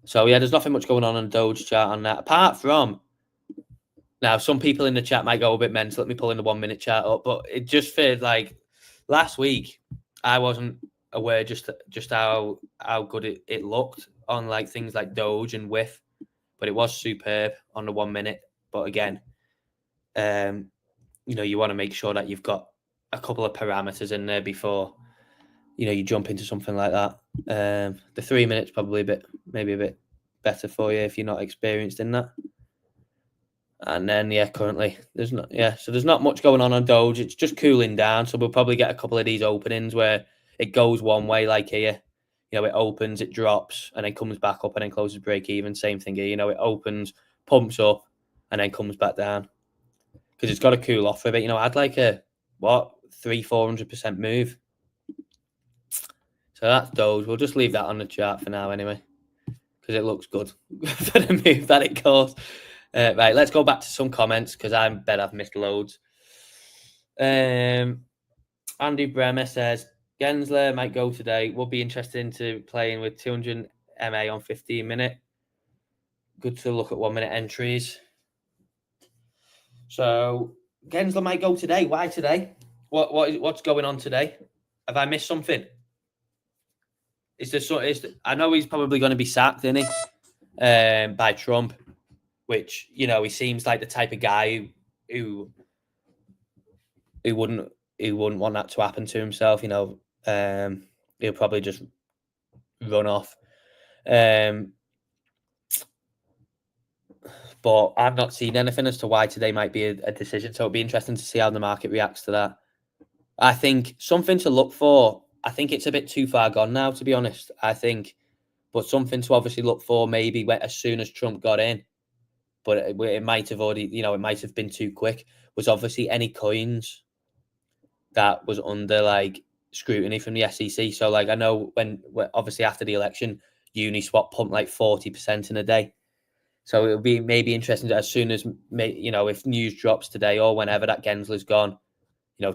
So yeah, there's nothing much going on the Doge chart on that, apart from, now some people in the chat might go a bit mental. Let me pull in the 1 minute chart up, but it just feels like last week I wasn't aware just how good it looked on like things like Doge and Whiff, but it was superb on the 1 minute. But again, you want to make sure that you've got a couple of parameters in there before you jump into something like that. The 3 minutes probably maybe a bit better for you if you're not experienced in that. And then currently there's not much going on Doge. It's just cooling down. So we'll probably get a couple of these openings where it goes one way, like here. It opens, it drops, and then comes back up and then closes break even. Same thing here. It opens, pumps up, and then comes back down, because it's got to cool off a bit. I'd like a 300-400% move. So that's Doge. We'll just leave that on the chart for now anyway, because it looks good for the move that it caused. Right, let's go back to some comments, because I bet I've missed loads. Andy Bremer says, Gensler might go today. Will be interested into playing with 200 MA on 15 minute. Good to look at 1 minute entries. So Gensler might go today. Why today? What's going on today? Have I missed something? I know he's probably going to be sacked, isn't he? By Trump, which, he seems like the type of guy who wouldn't want that to happen to himself. He'll probably just run off. But I've not seen anything as to why today might be a decision. So it'll be interesting to see how the market reacts to that. I think something to look for. I think it's a bit too far gone now, to be honest. I think, but something to obviously look for maybe as soon as Trump got in, but it might have already, it might have been too quick, was obviously any coins that was under like scrutiny from the SEC. So like I know when obviously after the election, Uniswap pumped like 40% in a day. So it'll be maybe interesting to, as soon as if news drops today or whenever that Gensler's gone,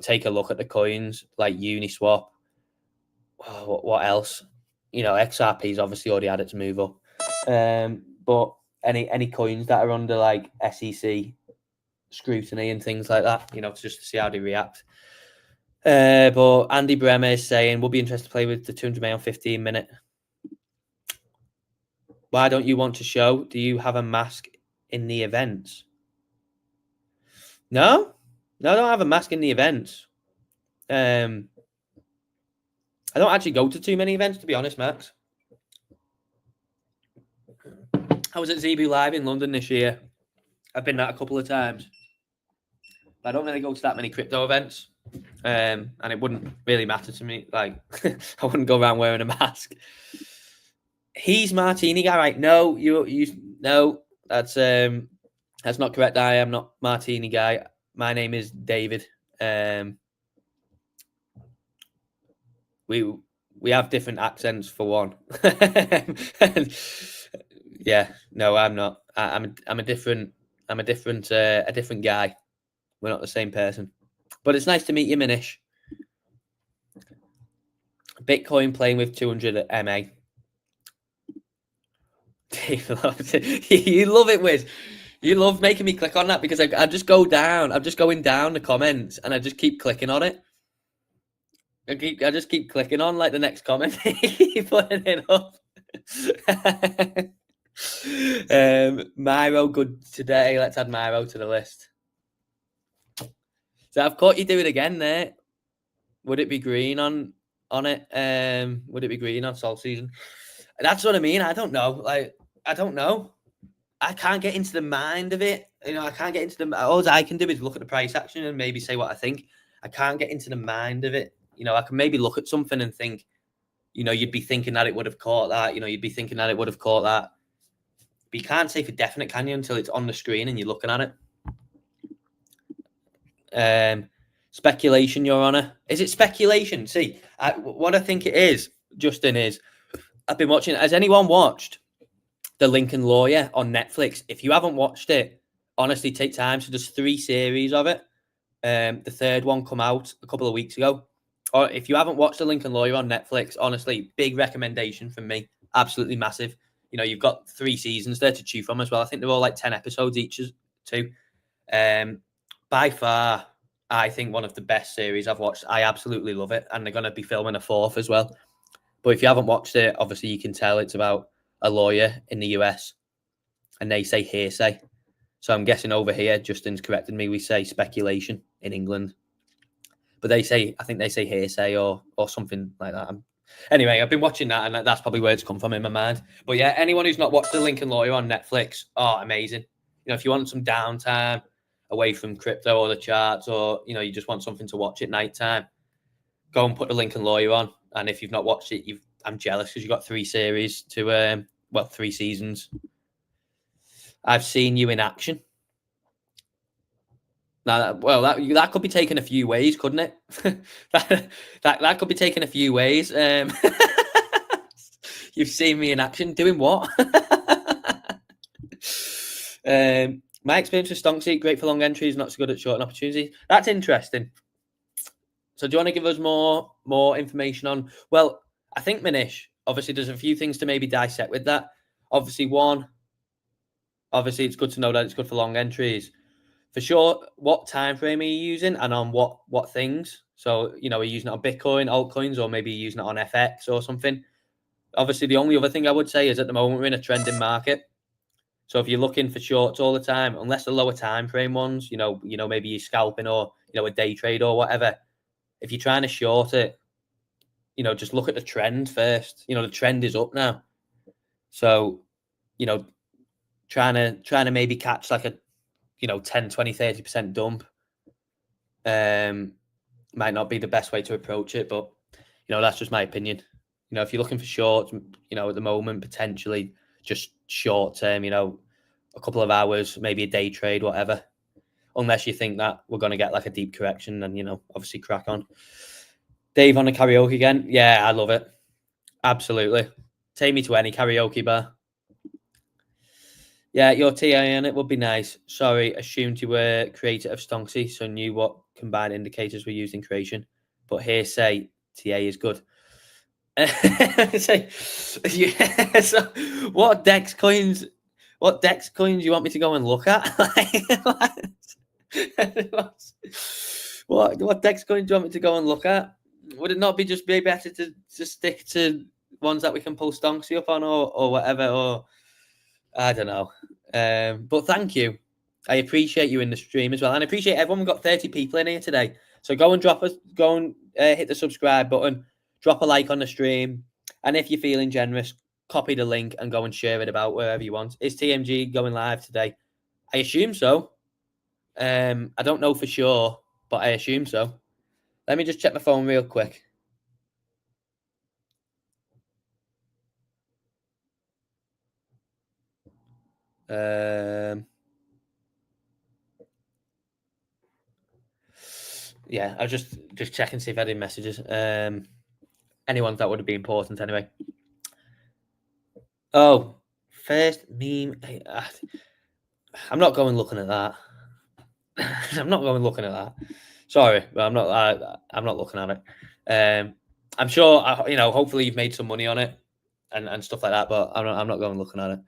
take a look at the coins like Uniswap. What else? XRP's obviously already had its move up. But any coins that are under like SEC scrutiny and things like that, just to see how they react. But Andy Bremer is saying we'll be interested to play with the 200 mil 15-minute. Why don't you want to show? Do you have a mask in the events? No, I don't have a mask in the events. I don't actually go to too many events, to be honest, Max. I was at Zebu Live in London this year. I've been there a couple of times. But I don't really go to that many crypto events. And it wouldn't really matter to me. Like, I wouldn't go around wearing a mask. He's Martini guy, right? No, no, that's not correct. I am not Martini guy. My name is David. We have different accents for one. Yeah, no, I'm not. I'm a different guy. We're not the same person. But it's nice to meet you, Minish. Bitcoin playing with 200 MA. You love it, Wiz. You love making me click on that because I just go down. I'm just going down the comments and I just keep clicking on it. I just keep clicking on like the next comment. Keep putting it up. Myro good today. Let's add Myro to the list. So I've caught you do it again there. Would it be green on it? Would it be green on Salt Season? That's what I mean. I don't know. Like, I don't know. I can't get into the mind of it. I can't get into all I can do is look at the price action and maybe say what I think. I can't get into the mind of it. I can maybe look at something and think, you'd be thinking that it would have caught that. You'd be thinking that it would have caught that. But you can't say for definite, can you, until it's on the screen and you're looking at it. Speculation, Your Honour. Is it speculation? See, what I think it is, Justin, is I've been watching. Has anyone watched The Lincoln Lawyer on Netflix? If you haven't watched it, honestly, take time. So there's 3 series of it. The third one come out a couple of weeks ago. Or if you haven't watched The Lincoln Lawyer on Netflix, honestly, big recommendation from me. Absolutely massive. You've got 3 seasons there to choose from as well. I think they're all like 10 episodes each too. By far, I think one of the best series I've watched. I absolutely love it. And they're going to be filming a 4th as well. But if you haven't watched it, obviously you can tell it's about a lawyer in the US and they say hearsay. So I'm guessing over here, Justin's corrected me, we say speculation in England. But I think they say hearsay or something like that. Anyway, I've been watching that and that's probably where it's come from in my mind. But yeah, anyone who's not watched The Lincoln Lawyer on Netflix, amazing. If you want some downtime away from crypto or the charts or, you just want something to watch at nighttime, go and put The Lincoln Lawyer on. And if you've not watched it, I'm jealous because you've got 3 series to, 3 seasons. I've seen you in action. Now, that could be taken a few ways, couldn't it? that could be taken a few ways. You've seen me in action. Doing what? My experience with Stonksy, great for long entries, not so good at short opportunities. That's interesting. So do you want to give us more information on? Well, I think, Manish, obviously there's a few things to maybe dissect with that. Obviously, it's good to know that it's good for long entries. For sure, what time frame are you using and on what things? So, are you using it on Bitcoin, altcoins, or maybe you're using it on FX or something? Obviously, the only other thing I would say is at the moment we're in a trending market. So if you're looking for shorts all the time, unless the lower time frame ones, maybe you're scalping or, a day trade or whatever, if you're trying to short it, just look at the trend first. The trend is up now. So, trying to maybe catch like a 10, 20, 30% dump might not be the best way to approach it, but that's just my opinion. If you're looking for shorts, at the moment, potentially just short term, a couple of hours, maybe a day trade, whatever. Unless you think that we're going to get like a deep correction, and obviously crack on. Dave on the karaoke again. Yeah, I love it. Absolutely. Take me to any karaoke bar. Yeah, your TA on it would be nice. Sorry, assumed you were creator of Stonksy, so knew what combined indicators were used in creation. But here say TA is good. Yeah, so what DEX coins you want me to go and look at? what DEX coins do you want me to go and look at? Would it not be better to stick to ones that we can pull Stonksy up on or whatever, or I don't know. But thank you. I appreciate you in the stream as well. And I appreciate everyone. We've got 30 people in here today. So go and hit the subscribe button, drop a like on the stream. And if you're feeling generous, copy the link and go and share it about wherever you want. Is TMG going live today? I assume so. I don't know for sure, but I assume so. Let me just check my phone real quick. Yeah, I'll just check and see if I had any messages. Anyone that would be important anyway. Oh, first meme. I'm not going looking at that. I'm not going looking at that. Sorry, but I'm not looking at it. I'm sure, hopefully you've made some money on it and stuff like that, but I'm not going looking at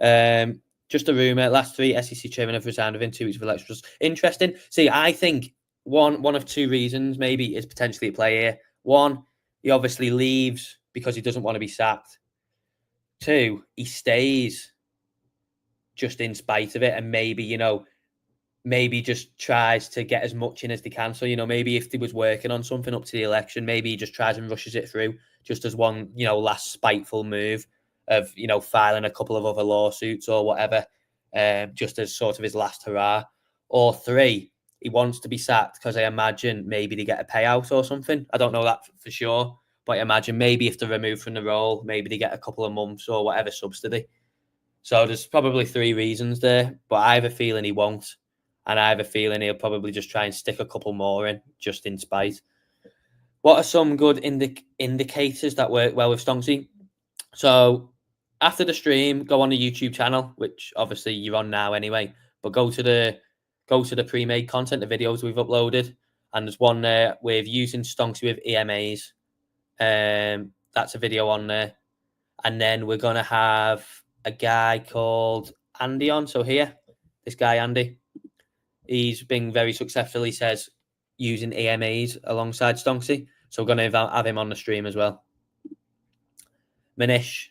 it. Just a rumor. Last 3 SEC chairmen have resigned within 2 weeks of elections. Interesting. See, I think one of 2 reasons maybe is potentially at play here. 1, he obviously leaves because he doesn't want to be sacked. 2, he stays just in spite of it, and maybe just tries to get as much in as they can. So, maybe if he was working on something up to the election, maybe he just tries and rushes it through just as one, last spiteful move of, filing a couple of other lawsuits or whatever, just as sort of his last hurrah. Or 3, he wants to be sacked because I imagine maybe they get a payout or something. I don't know that for sure, but I imagine maybe if they're removed from the role, maybe they get a couple of months or whatever subsidy. So there's probably 3 reasons there, but I have a feeling he won't. And I have a feeling he'll probably just try and stick a couple more in, just in spite. What are some good indicators that work well with Stonksy? So after the stream, go on the YouTube channel, which obviously you're on now anyway. But go to the pre-made content, the videos we've uploaded, and there's one there with using Stonksy with EMAs. That's a video on there. And then we're gonna have a guy called Andy on. So here, this guy Andy. He's been very successful, he says, using EMAs alongside Stonksy. So we're going to have him on the stream as well. Manish.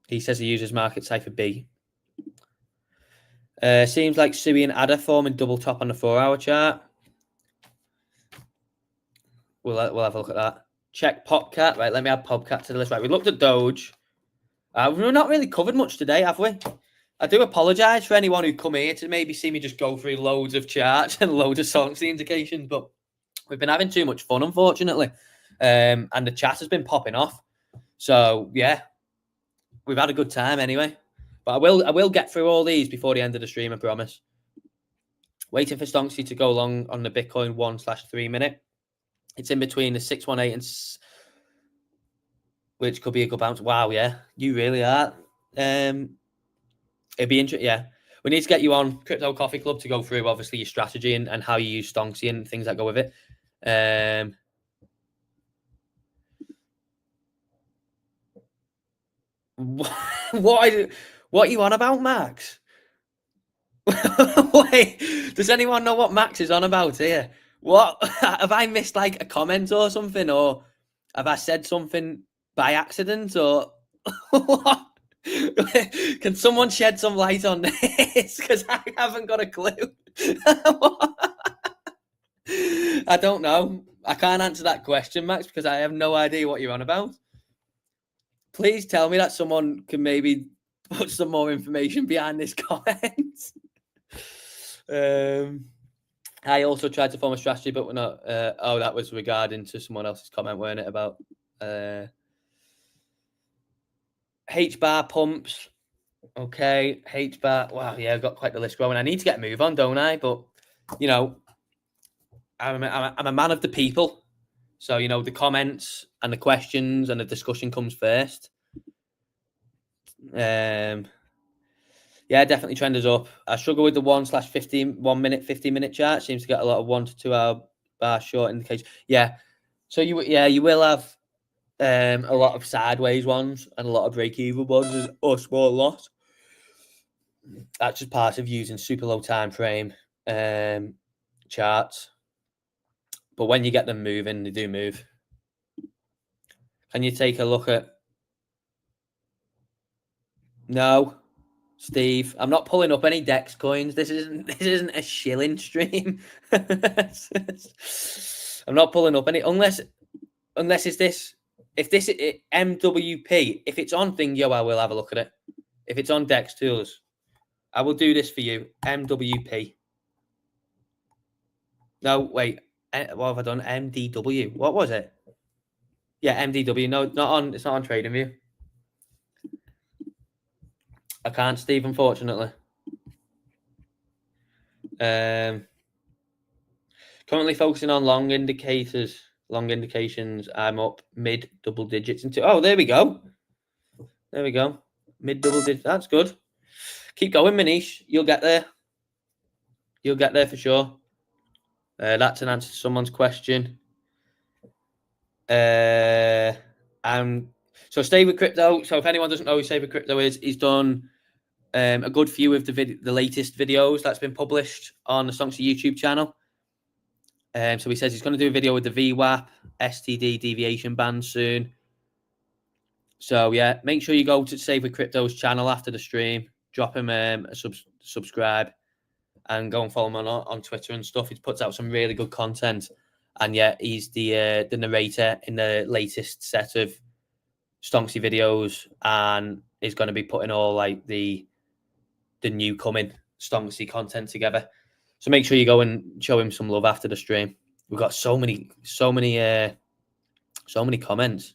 He says he uses market cipher B. Seems like Sui and Ada forming double top on the 4-hour chart. We'll have a look at that. Check Popcat. Right, let me add Popcat to the list. Right, we looked at Doge. We've not really covered much today, have we? I do apologise for anyone who come here to maybe see me just go through loads of charts and loads of Stonksy indications, but we've been having too much fun, unfortunately. And the chat has been popping off. So, yeah, we've had a good time anyway. But I will get through all these before the end of the stream, I promise. Waiting for Stonksy to go long on the Bitcoin 1/3 minute. It's in between the 618 and... which could be a good bounce. Wow, yeah, you really are. It'd be interesting, yeah. We need to get you on Crypto Coffee Club to go through, obviously, your strategy and how you use Stonksy and things that go with it. What are you on about, Max? Wait, does anyone know what Max is on about here? What? Have I missed, like, a comment or something? Or have I said something by accident? Or what? Can someone shed some light on this? Because I haven't got a clue. I don't know. I can't answer that question, Max, because I have no idea what you're on about. Please tell me that someone can maybe put some more information behind this comment. I also tried to form a strategy, but we're not. That was regarding to someone else's comment, weren't it? About H bar pumps. Okay, H bar. Wow, yeah, I've got quite the list going. I need to get a move on, don't I? But you know, I'm a man of the people, so you know the comments and the questions and the discussion comes first. Yeah, definitely trend is up. I struggle with the 1 minute, 15-minute chart. Seems to get a lot of 1 to 2 hour bar short indication. Yeah. So you will have a lot of sideways ones and a lot of break even ones or small loss. That's just part of using super low time frame charts. But when you get them moving, they do move. Can you take a look at? No, Steve, I'm not pulling up any Dex coins. This isn't a shilling stream. I'm not pulling up any unless it's this. If this MWP, if it's on Thingo, I will have a look at it. If it's on Dex Tools, I will do this for you. MWP. No, wait. What have I done? MDW. What was it? Yeah, MDW. No, it's not on TradingView. I can't, Steve, unfortunately. Currently focusing on long indications. I'm up mid double digits into. Oh, there we go. Mid double digits. That's good. Keep going, Manish. You'll get there. You'll get there for sure. That's an answer to someone's question. So stay with crypto. So if anyone doesn't know who Stay with Crypto is, he's done a good few of the latest videos that's been published on the Stonksy YouTube channel. So he says he's going to do a video with the VWAP STD deviation band soon. So yeah, make sure you go to Save with Crypto's channel after the stream. Drop him a subscribe and go and follow him on Twitter and stuff. He puts out some really good content. And yeah, he's the narrator in the latest set of Stonksy videos, and is going to be putting all like the new coming Stonksy content together. So make sure you go and show him some love after the stream. We've got so many comments.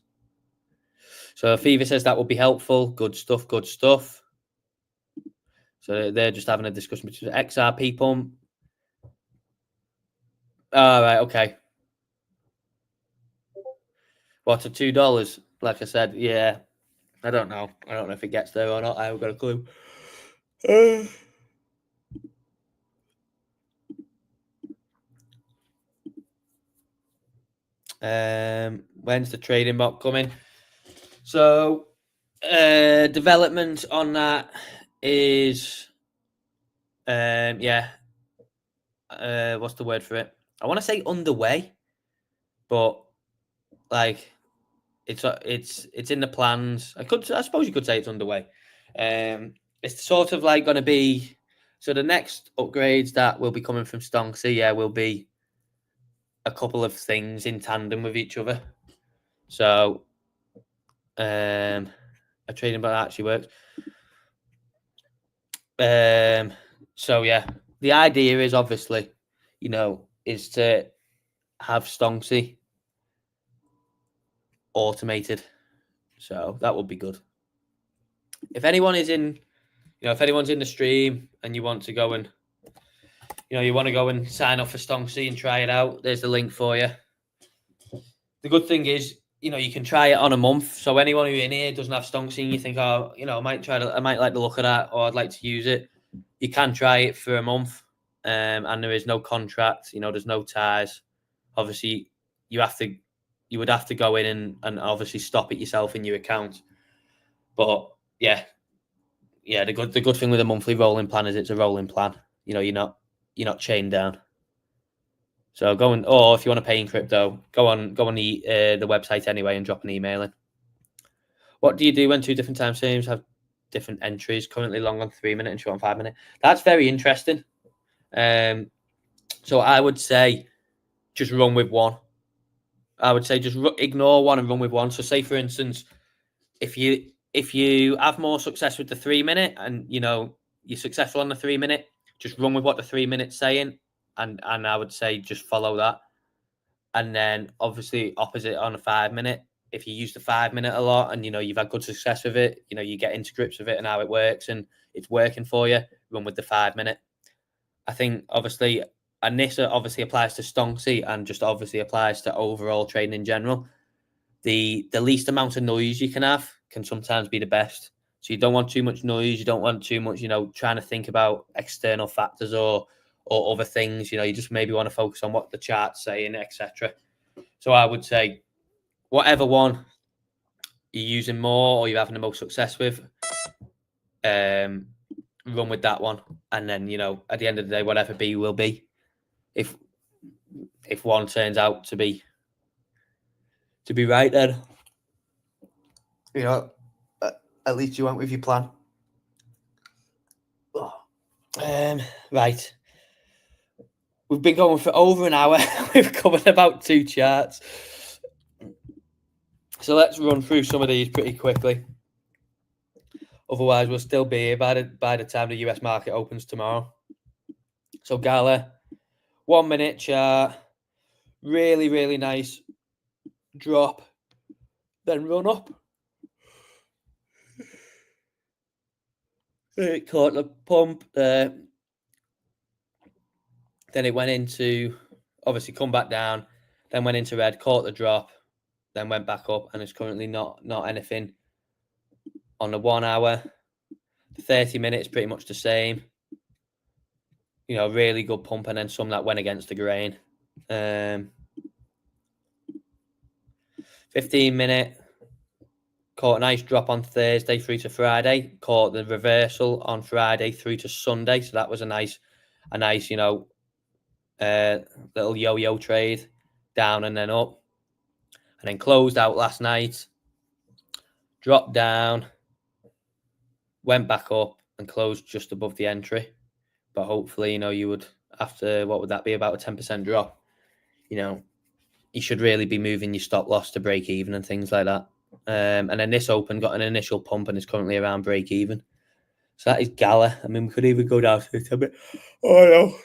So Fever says that would be helpful. Good stuff. So they're just having a discussion between XRP pump. All right, okay. What, to $2? Like I said, yeah. I don't know if it gets there or not. I haven't got a clue. When's the trading bot coming? So development on that is what's the word for it? I want to say underway, but like it's in the plans. I suppose you could say it's underway. It's sort of like going to be, so the next upgrades that will be coming from Stonksy, will be a couple of things in tandem with each other. So a trading bot actually works. So yeah, the idea is obviously, is to have Stonksy automated. So that would be good. If anyone is in, if anyone's in the stream and you want to go and, sign up for Stonksy and try it out, there's the link for you. The good thing is, you can try it on a month. So anyone who in here doesn't have Stonksy and you think, I might like the look of that, or I'd like to use it, you can try it for a month. And there is no contract, there's no ties. Obviously, you would have to go in and obviously stop it yourself in your account. But yeah, the good thing with a monthly rolling plan is it's a rolling plan. You're not chained down. So or if you want to pay in crypto, go on the website anyway and drop an email in. What do you do when two different time frames have different entries? Currently long on 3 minute and short on 5 minute. That's very interesting. So I would say just run with one. I would say just ignore one and run with one. So say, for instance, if you have more success with the 3 minute and you're successful on the 3 minute, just run with what the 3 minute's saying, and I would say just follow that. And then obviously opposite on a 5 minute. If you use the 5 minute a lot and you've had good success with it, you get into grips with it and how it works and it's working for you, run with the 5 minute. I think obviously, and this obviously applies to Stonksy and just obviously applies to overall training in general. The least amount of noise you can have can sometimes be the best. So you don't want too much noise. You don't want too much, trying to think about external factors or other things. You just maybe want to focus on what the chart's saying, etc. So I would say whatever one you're using more or you're having the most success with, run with that one. And then, at the end of the day, whatever be will be. If one turns out to be right, then at least you went with your plan. Right. We've been going for over an hour. We've covered about 2 charts. So let's run through some of these pretty quickly. Otherwise, we'll still be here by the time the US market opens tomorrow. So Gala, 1 minute chart. Really, really nice drop. Then run up. It caught the pump there. Then it went into, obviously come back down, then went into red, caught the drop, then went back up, and it's currently not anything on the 1 hour. The 30 minutes, pretty much the same. Really good pump, and then some that went against the grain. 15-minute, caught a nice drop on Thursday through to Friday, caught the reversal on Friday through to Sunday. So that was a nice, little yo-yo trade, down and then up, and then closed out last night, dropped down, went back up and closed just above the entry. But hopefully, you would, after, what would that be, about a 10% drop, you should really be moving your stop loss to break even and things like that. And then this open got an initial pump and is currently around break even. So that is Gala. I mean, we could even go down to a bit. Oh no.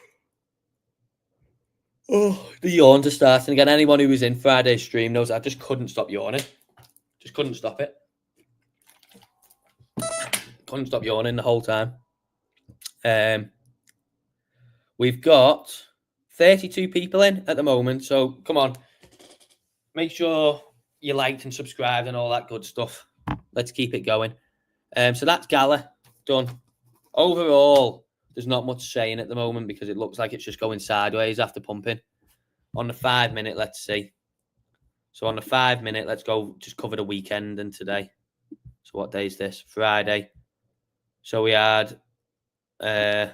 Oh, the yawns are starting again. Anyone who was in Friday's stream knows I just couldn't stop yawning. Just couldn't stop it. Couldn't stop yawning the whole time. We've got 32 people in at the moment. So come on. Make sure you liked and subscribed and all that good stuff. Let's keep it going. So that's Gala done. Overall, there's not much saying at the moment because it looks like it's just going sideways after pumping. On the 5 minute, let's see. So on the 5 minute, let's go just cover the weekend and today. So what day is this? Friday. So we had a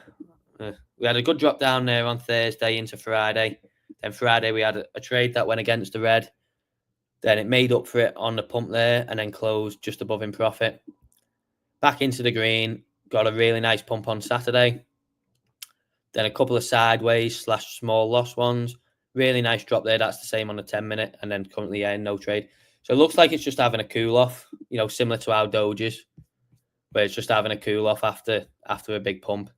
good drop down there on Thursday into Friday. Then Friday we had a trade that went against the red. Then it made up for it on the pump there and then closed just above in profit. Back into the green. Got a really nice pump on Saturday. Then a couple of sideways / small loss ones. Really nice drop there. That's the same on the 10 minute. And then currently, no trade. So it looks like it's just having a cool off, similar to our Doges, where it's just having a cool off after a big pump.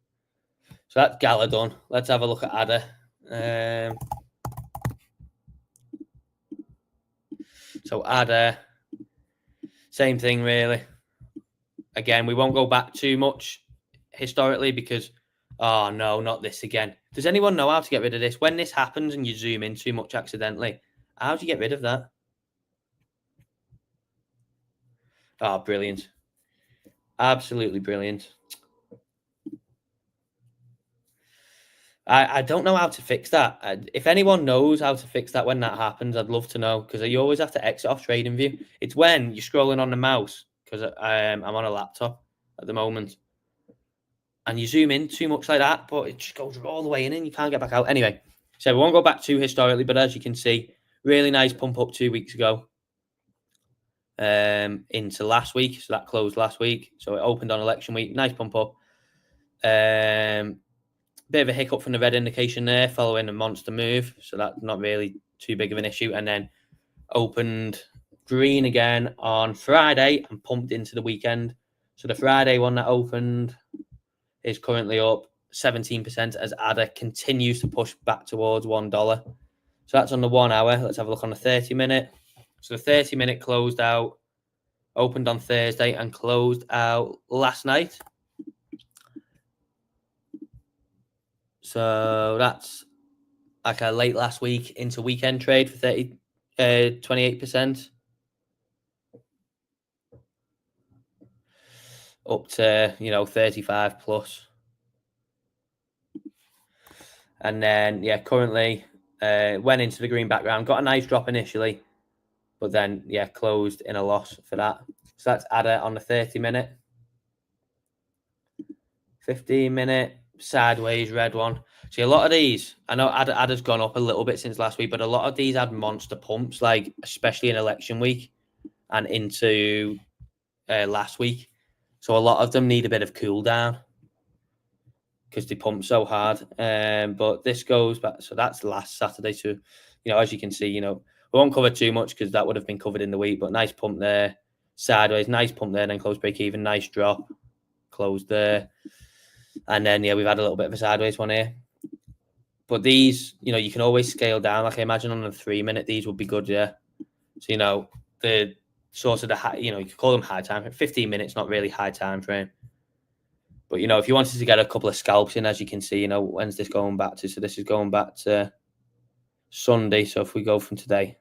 So that's Gala done. Let's have a look at ADA. So ADA, same thing really. Again, we won't go back too much historically because, oh no, not this again. Does anyone know how to get rid of this? When this happens and you zoom in too much accidentally, how do you get rid of that? Oh, brilliant. Absolutely brilliant. I don't know how to fix that. If anyone knows how to fix that when that happens, I'd love to know because you always have to exit off TradingView. It's when you're scrolling on the mouse because I'm on a laptop at the moment. And you zoom in too much like that, but it just goes all the way in and you can't get back out. Anyway, so we won't go back too historically, but as you can see, really nice pump up 2 weeks ago into last week. So that closed last week. So it opened on election week. Nice pump up. Bit of a hiccup from the red indication there following a monster move. So that's not really too big of an issue. And then opened green again on Friday and pumped into the weekend. So the Friday one that opened is currently up 17% as ADA continues to push back towards $1. So that's on the 1 hour. Let's have a look on the 30-minute. So the 30-minute closed out, opened on Thursday and closed out last night. So that's like a late last week into weekend trade for 28%. Up to, 35 plus. And then, currently went into the green background, got a nice drop initially, but then, closed in a loss for that. So that's ADA on the 30-minute. 15-minute, sideways, red one. See, a lot of these, I know ADA's gone up a little bit since last week, but a lot of these had monster pumps, like especially in election week and into last week. So a lot of them need a bit of cool down because they pump so hard. But this goes back, so that's last Saturday. So, as you can see, we won't cover too much because that would have been covered in the week, but nice pump there, sideways, nice pump there, then close break even, nice drop, closed there. And then, we've had a little bit of a sideways one here. But these, you can always scale down. Like I imagine on the 3-minute, these would be good, yeah. So, the sort of the high, you could call them high time. 15 minutes, not really high time frame. But, if you wanted to get a couple of scalps in, as you can see, when's this going back to? So this is going back to Sunday. So if we go from today,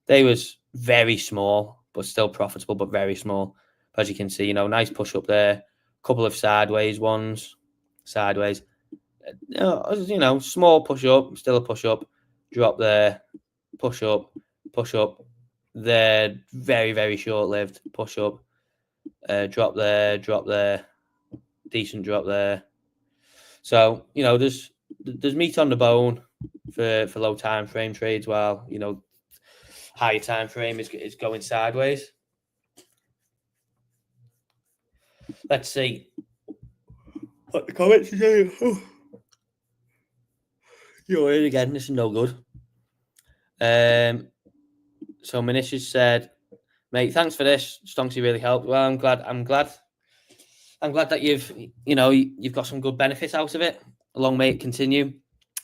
they was very small, but still profitable, but very small. But as you can see, nice push up there. Couple of sideways ones, sideways. Small push up, still a push up. Drop there, push up, push up. They're very, very short-lived. Push up, drop there. Decent drop there. So, there's meat on the bone for low time frame trades while, higher time frame is going sideways. Let's see what the comments are saying. Oh. You're in again. This is no good. So Manishas said, mate, thanks for this. Stonksy really helped. Well, I'm glad that you've got some good benefits out of it. Long may it continue.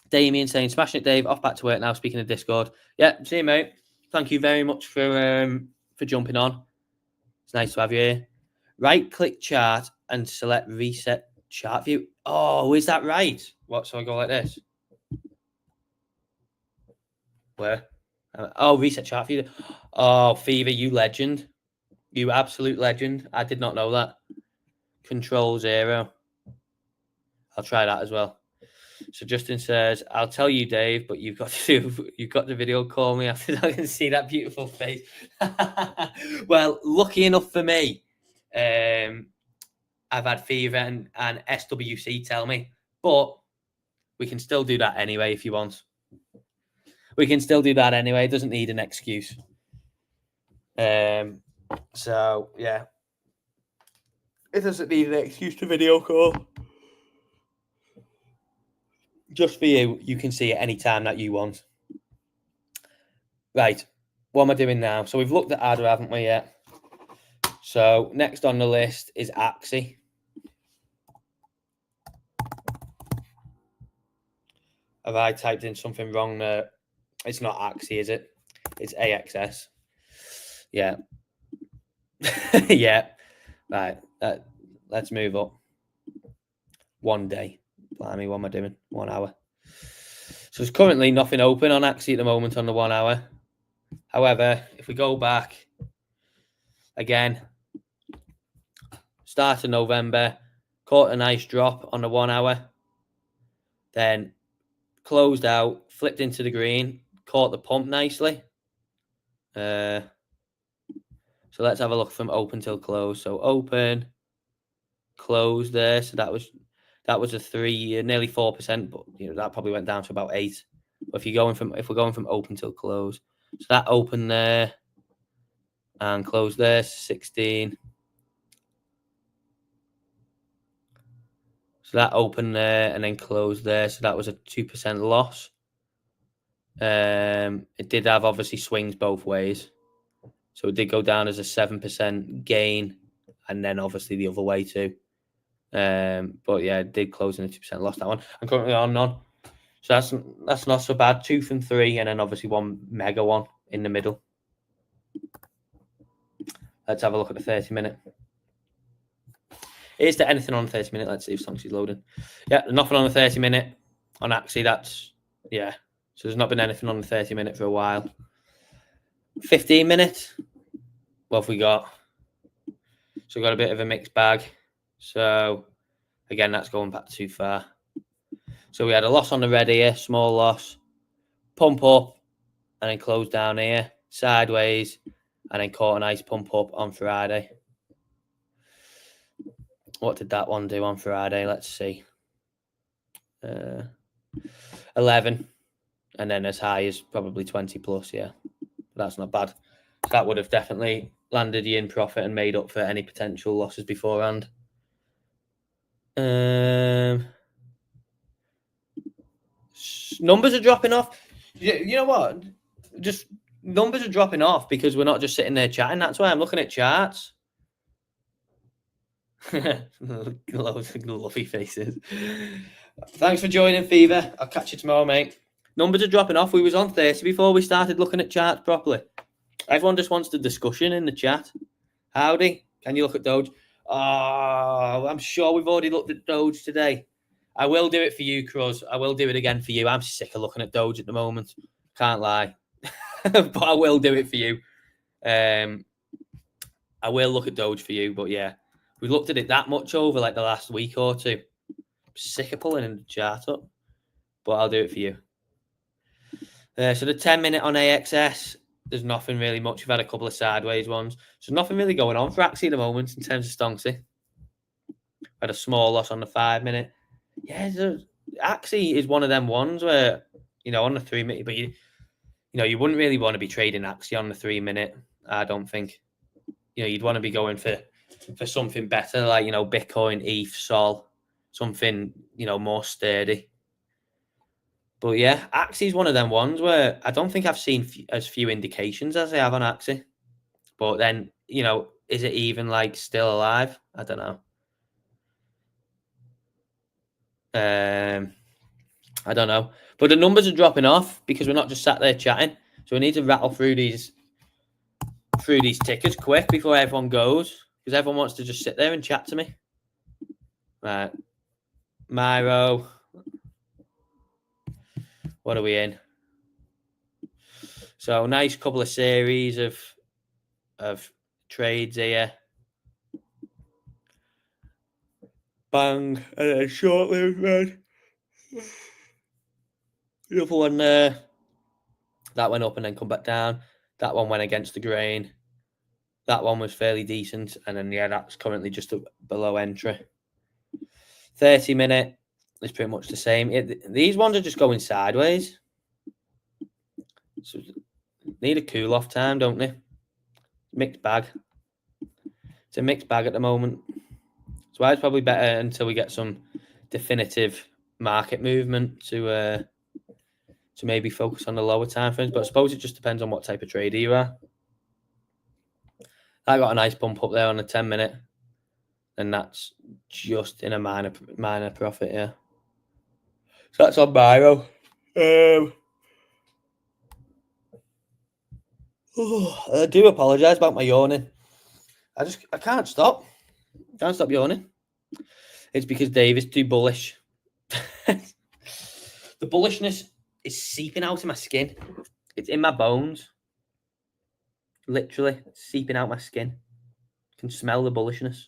Damien saying, smashing it, Dave. Off back to work now. Speaking of Discord. Yeah, see you, mate. Thank you very much for jumping on. It's nice to have you here. Right-click chart and select reset chart view. Oh, is that right? What? So I go like this? Where? Reset chart view. Oh, Fever, you legend. You absolute legend. I did not know that. Control 0. I'll try that as well. So Justin says, I'll tell you, Dave, but you've got to video call me after I can see that beautiful face. Well, lucky enough for me, I've had Fever and SWC tell me, but we can still do that anyway if you want. We can still do that anyway. It doesn't need an excuse. So, yeah. It doesn't need an excuse to video call. Just for you, you can see it any time that you want. Right, what am I doing now? So we've looked at ADA, haven't we, yet? So next on the list is Axie. Have I typed in something wrong there? It's not Axie, is it? It's AXS. Yeah. Yeah. Right, let's move up. 1 day. Blimey, what am I doing? 1 hour. So there's currently nothing open on Axie at the moment on the 1 hour. However, if we go back again, start of November, caught a nice drop on the 1 hour, then closed out, flipped into the green, caught the pump nicely. So let's have a look from open till close. So open, close there. So that was a 3, nearly 4%, but that probably went down to about 8. But if we're going from open till close, so that open there and close there, 16. So that opened there and then closed there. So that was a 2% loss. It did have obviously swings both ways. So it did go down as a 7% gain, and then obviously the other way too. But yeah, it did close in a 2% loss, that one. I'm currently on none. So that's not so bad. 2 from 3, and then obviously one mega one in the middle. Let's have a look at the 30-minute. Is there anything on the 30-minute? Let's see if Stonksy's loading. Yeah, there's nothing on the 30-minute. On Axie, that's, yeah. So there's not been anything on the 30-minute for a while. 15-minute. What have we got? So we've got a bit of a mixed bag. So, again, that's going back too far. So we had a loss on the red here, small loss. Pump up, and then close down here. Sideways, and then caught a nice pump up on Friday. What did that one do on Friday? Let's see. 11, and then as high as probably 20 plus, yeah. That's not bad. That would have definitely landed you in profit and made up for any potential losses beforehand. Numbers are dropping off. You know what? Just numbers are dropping off because we're not just sitting there chatting. That's why I'm looking at charts. Loads of lovely faces. Thanks for joining, Fever. I'll catch you tomorrow, mate. Numbers are dropping off. We was on 30 before we started looking at charts properly. Everyone just wants the discussion in the chat. Howdy, can you look at Doge? Oh, I'm sure we've already looked at Doge today. I will do it for you, Cruz. I will do it again for you. I'm sick of looking at Doge at the moment. Can't lie. But I will do it for you. I will look at Doge for you, but yeah. We've looked at it that much over like the last week or two. I'm sick of pulling in the chart up, but I'll do it for you. So the 10-minute on AXS, there's nothing really much. We've had a couple of sideways ones. So nothing really going on for Axie at the moment in terms of Stonksy. Had a small loss on the 5-minute. Yeah, Axie is one of them ones where, on the 3-minute, but you wouldn't really want to be trading Axie on the 3-minute, I don't think. You'd want to be going for something better, like, Bitcoin, ETH, Sol, something, more sturdy. But yeah, Axie's one of them ones where I don't think I've seen as few indications as I have on Axie. But then, is it even like still alive? I don't know. I don't know. But the numbers are dropping off because we're not just sat there chatting. So we need to rattle through these tickers quick before everyone goes, because everyone wants to just sit there and chat to me. Right. Myro. What are we in? So nice couple of series of trades here. Bang, and then short-lived red. The other one there, that went up and then come back down. That one went against the grain. That one was fairly decent, and then that's currently just below entry. 30-minute is pretty much the same. These ones are just going sideways. So need a cool-off time, don't they? Mixed bag. It's a mixed bag at the moment. So it's probably better until we get some definitive market movement to maybe focus on the lower time frames. But I suppose it just depends on what type of trader you are. I got a nice bump up there on the 10-minute, and that's just in a minor profit, yeah. So that's on Myro. I do apologise about my yawning. I can't stop. Can't stop yawning. It's because Dave is too bullish. The bullishness is seeping out of my skin. It's in my bones. Literally seeping out my skin. I can smell the bullishness.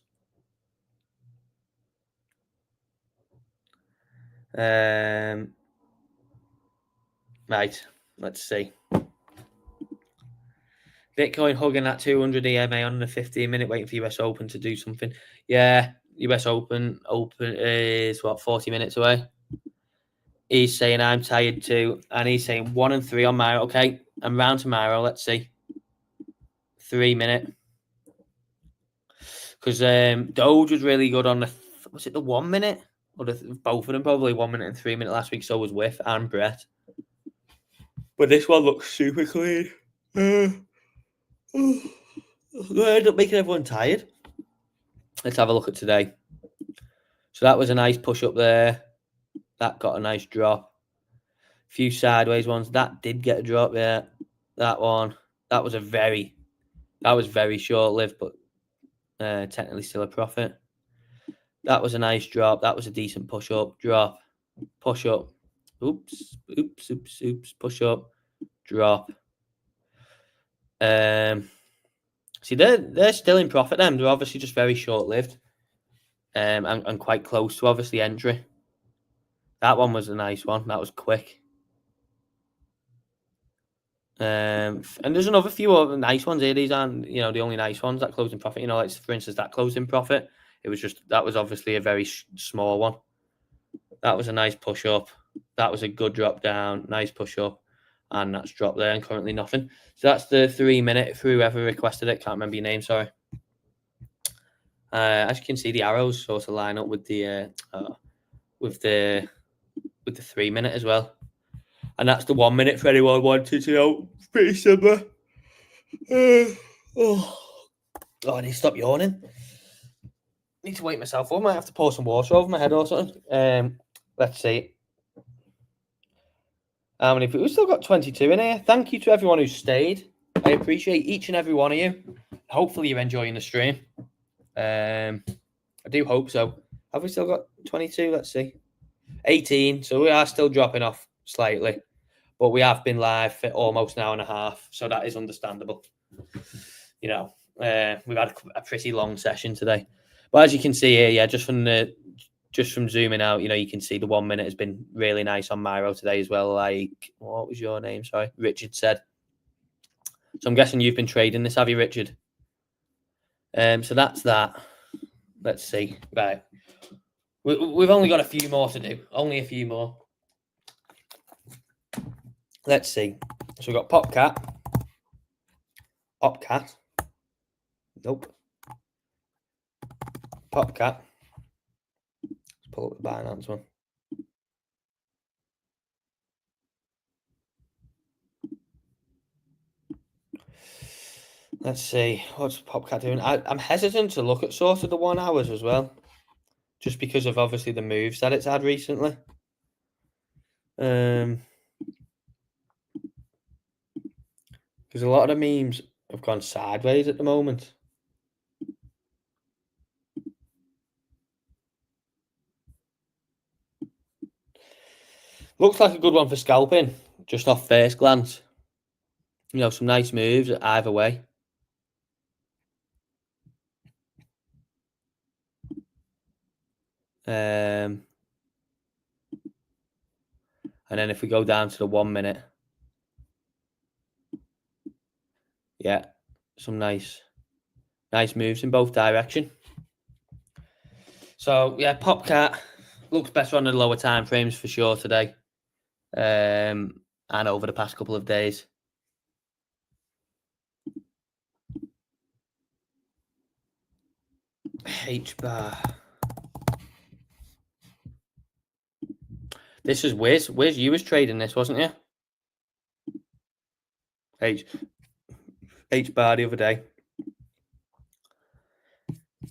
Right, let's see. Bitcoin hugging that 200 EMA on the 15-minute, waiting for US Open to do something. Yeah, US Open is 40 minutes away. He's saying I'm tired too, and he's saying 1 and 3 on Myro. Okay, I'm round to Myro. Let's see. 3-minute. Because Doge was really good on the 1 minute? Or both of them, probably 1 minute and 3 minute last week. So was Whiff and Brett. But this one looks super clean. I end up making everyone tired. Let's have a look at today. So that was a nice push up there. That got a nice drop. A few sideways ones. That did get a drop there. That one. That was very short lived, but technically still a profit. That was a nice drop. That was a decent push up, drop, push up. Oops, push up, drop. See, they're still in profit. Them, they're obviously just very short lived, and quite close to obviously entry. That one was a nice one. That was quick. And there's another few other nice ones here. These aren't, the only nice ones that close in profit. Like for instance, that closed in profit. That was obviously a very small one. That was a nice push up. That was a good drop down. Nice push up, and that's dropped there. And currently nothing. So that's the 3 minute. For whoever requested it, can't remember your name. Sorry. As you can see, the arrows sort of line up with the 3 minute as well. And that's the 1 minute for anyone wanted to know. Pretty similar. I need to stop yawning. Need to wake myself up. I might have to pour some water over my head or something. Let's see. How many people? We've still got 22 in here. Thank you to everyone who stayed. I appreciate each and every one of you. Hopefully you're enjoying the stream. I do hope so. Have we still got 22? Let's see. 18. So we are still dropping off slightly. But we have been live for almost an hour and a half. So that is understandable. We've had a pretty long session today. But as you can see here, just from zooming out, you can see the 1 minute has been really nice on Miro today as well. Like, what was your name? Sorry, Richard said. So I'm guessing you've been trading this, have you, Richard? So that's that. Let's see. Right. We've only got a few more to do. Only a few more. Let's see. So we've got Opcat. Nope. Popcat. Let's pull up the Binance one. Let's see. What's Popcat doing? I'm hesitant to look at sort of the 1 hours as well. Just because of obviously the moves that it's had recently. Because a lot of the memes have gone sideways at the moment. Looks like a good one for scalping, just off first glance. Some nice moves either way. And then if we go down to the 1 minute, some nice moves in both direction. So Popcat looks better on the lower time frames for sure today, and over the past couple of days. H-bar. This is Wiz. Wiz, you was trading this, wasn't you? H-bar the other day.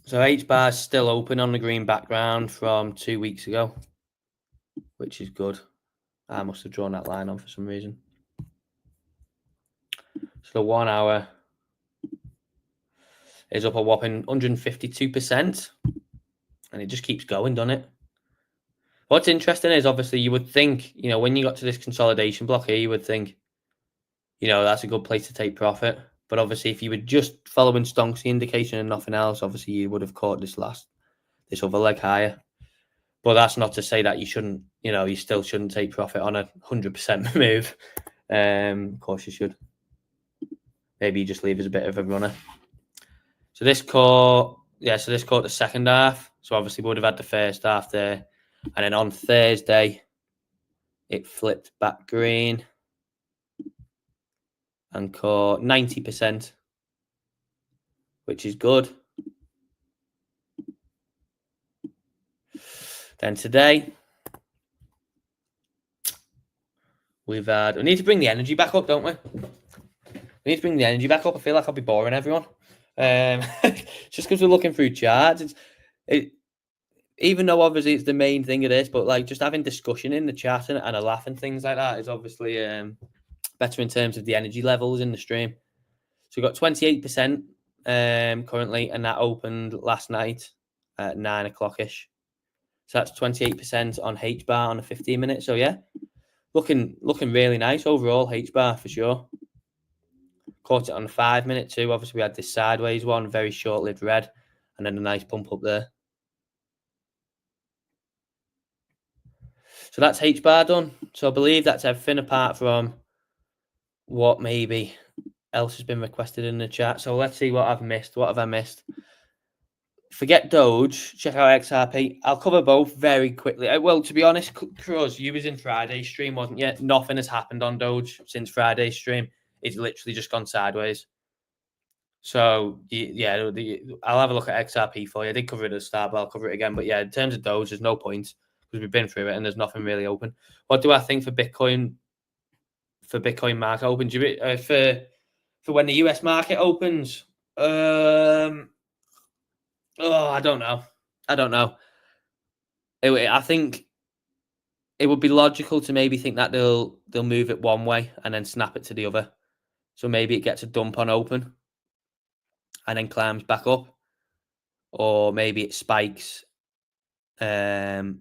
So H-bar is still open on the green background from 2 weeks ago, which is good. I must have drawn that line on for some reason. So the 1 hour is up a whopping 152%. And it just keeps going, doesn't it? What's interesting is obviously you would think, when you got to this consolidation block here, you would think, that's a good place to take profit. But obviously, if you were just following Stonksy indication and nothing else, obviously you would have caught this other leg higher. But that's not to say that you shouldn't, you still shouldn't take profit on a 100% move. Of course you should. Maybe you just leave as a bit of a runner. So this caught the second half. So obviously we would have had the first half there. And then on Thursday, it flipped back green and caught 90%, which is good. Then today, We need to bring the energy back up, don't we? We need to bring the energy back up. I feel like I'll be boring everyone. Just because we're looking through charts. Even though obviously it's the main thing of this, but like just having discussion in the chat and a laugh and things like that is obviously better in terms of the energy levels in the stream. So we've got 28% currently, and that opened last night at 9 o'clock ish. So that's 28% on H bar on a 15 minute. So yeah, looking really nice overall, H bar for sure. Caught it on the 5 minute too. Obviously, we had this sideways one, very short lived red, and then a nice pump up there. So that's H bar done. So I believe that's everything apart from what maybe else has been requested in the chat. So let's see what I've missed. What have I missed? Forget Doge. Check out XRP. I'll cover both very quickly. Well, to be honest, Cruz, you was in Friday's stream, wasn't you? Nothing has happened on Doge since Friday's stream. It's literally just gone sideways. So yeah, I'll have a look at XRP for you. I did cover it at the start, but I'll cover it again. But yeah, in terms of Doge, there's no point because we've been through it and there's nothing really open. What do I think for Bitcoin? For Bitcoin market open, for when the US market opens? I don't know. I think it would be logical to maybe think that they'll move it one way and then snap it to the other. So maybe it gets a dump on open and then climbs back up, or maybe it spikes and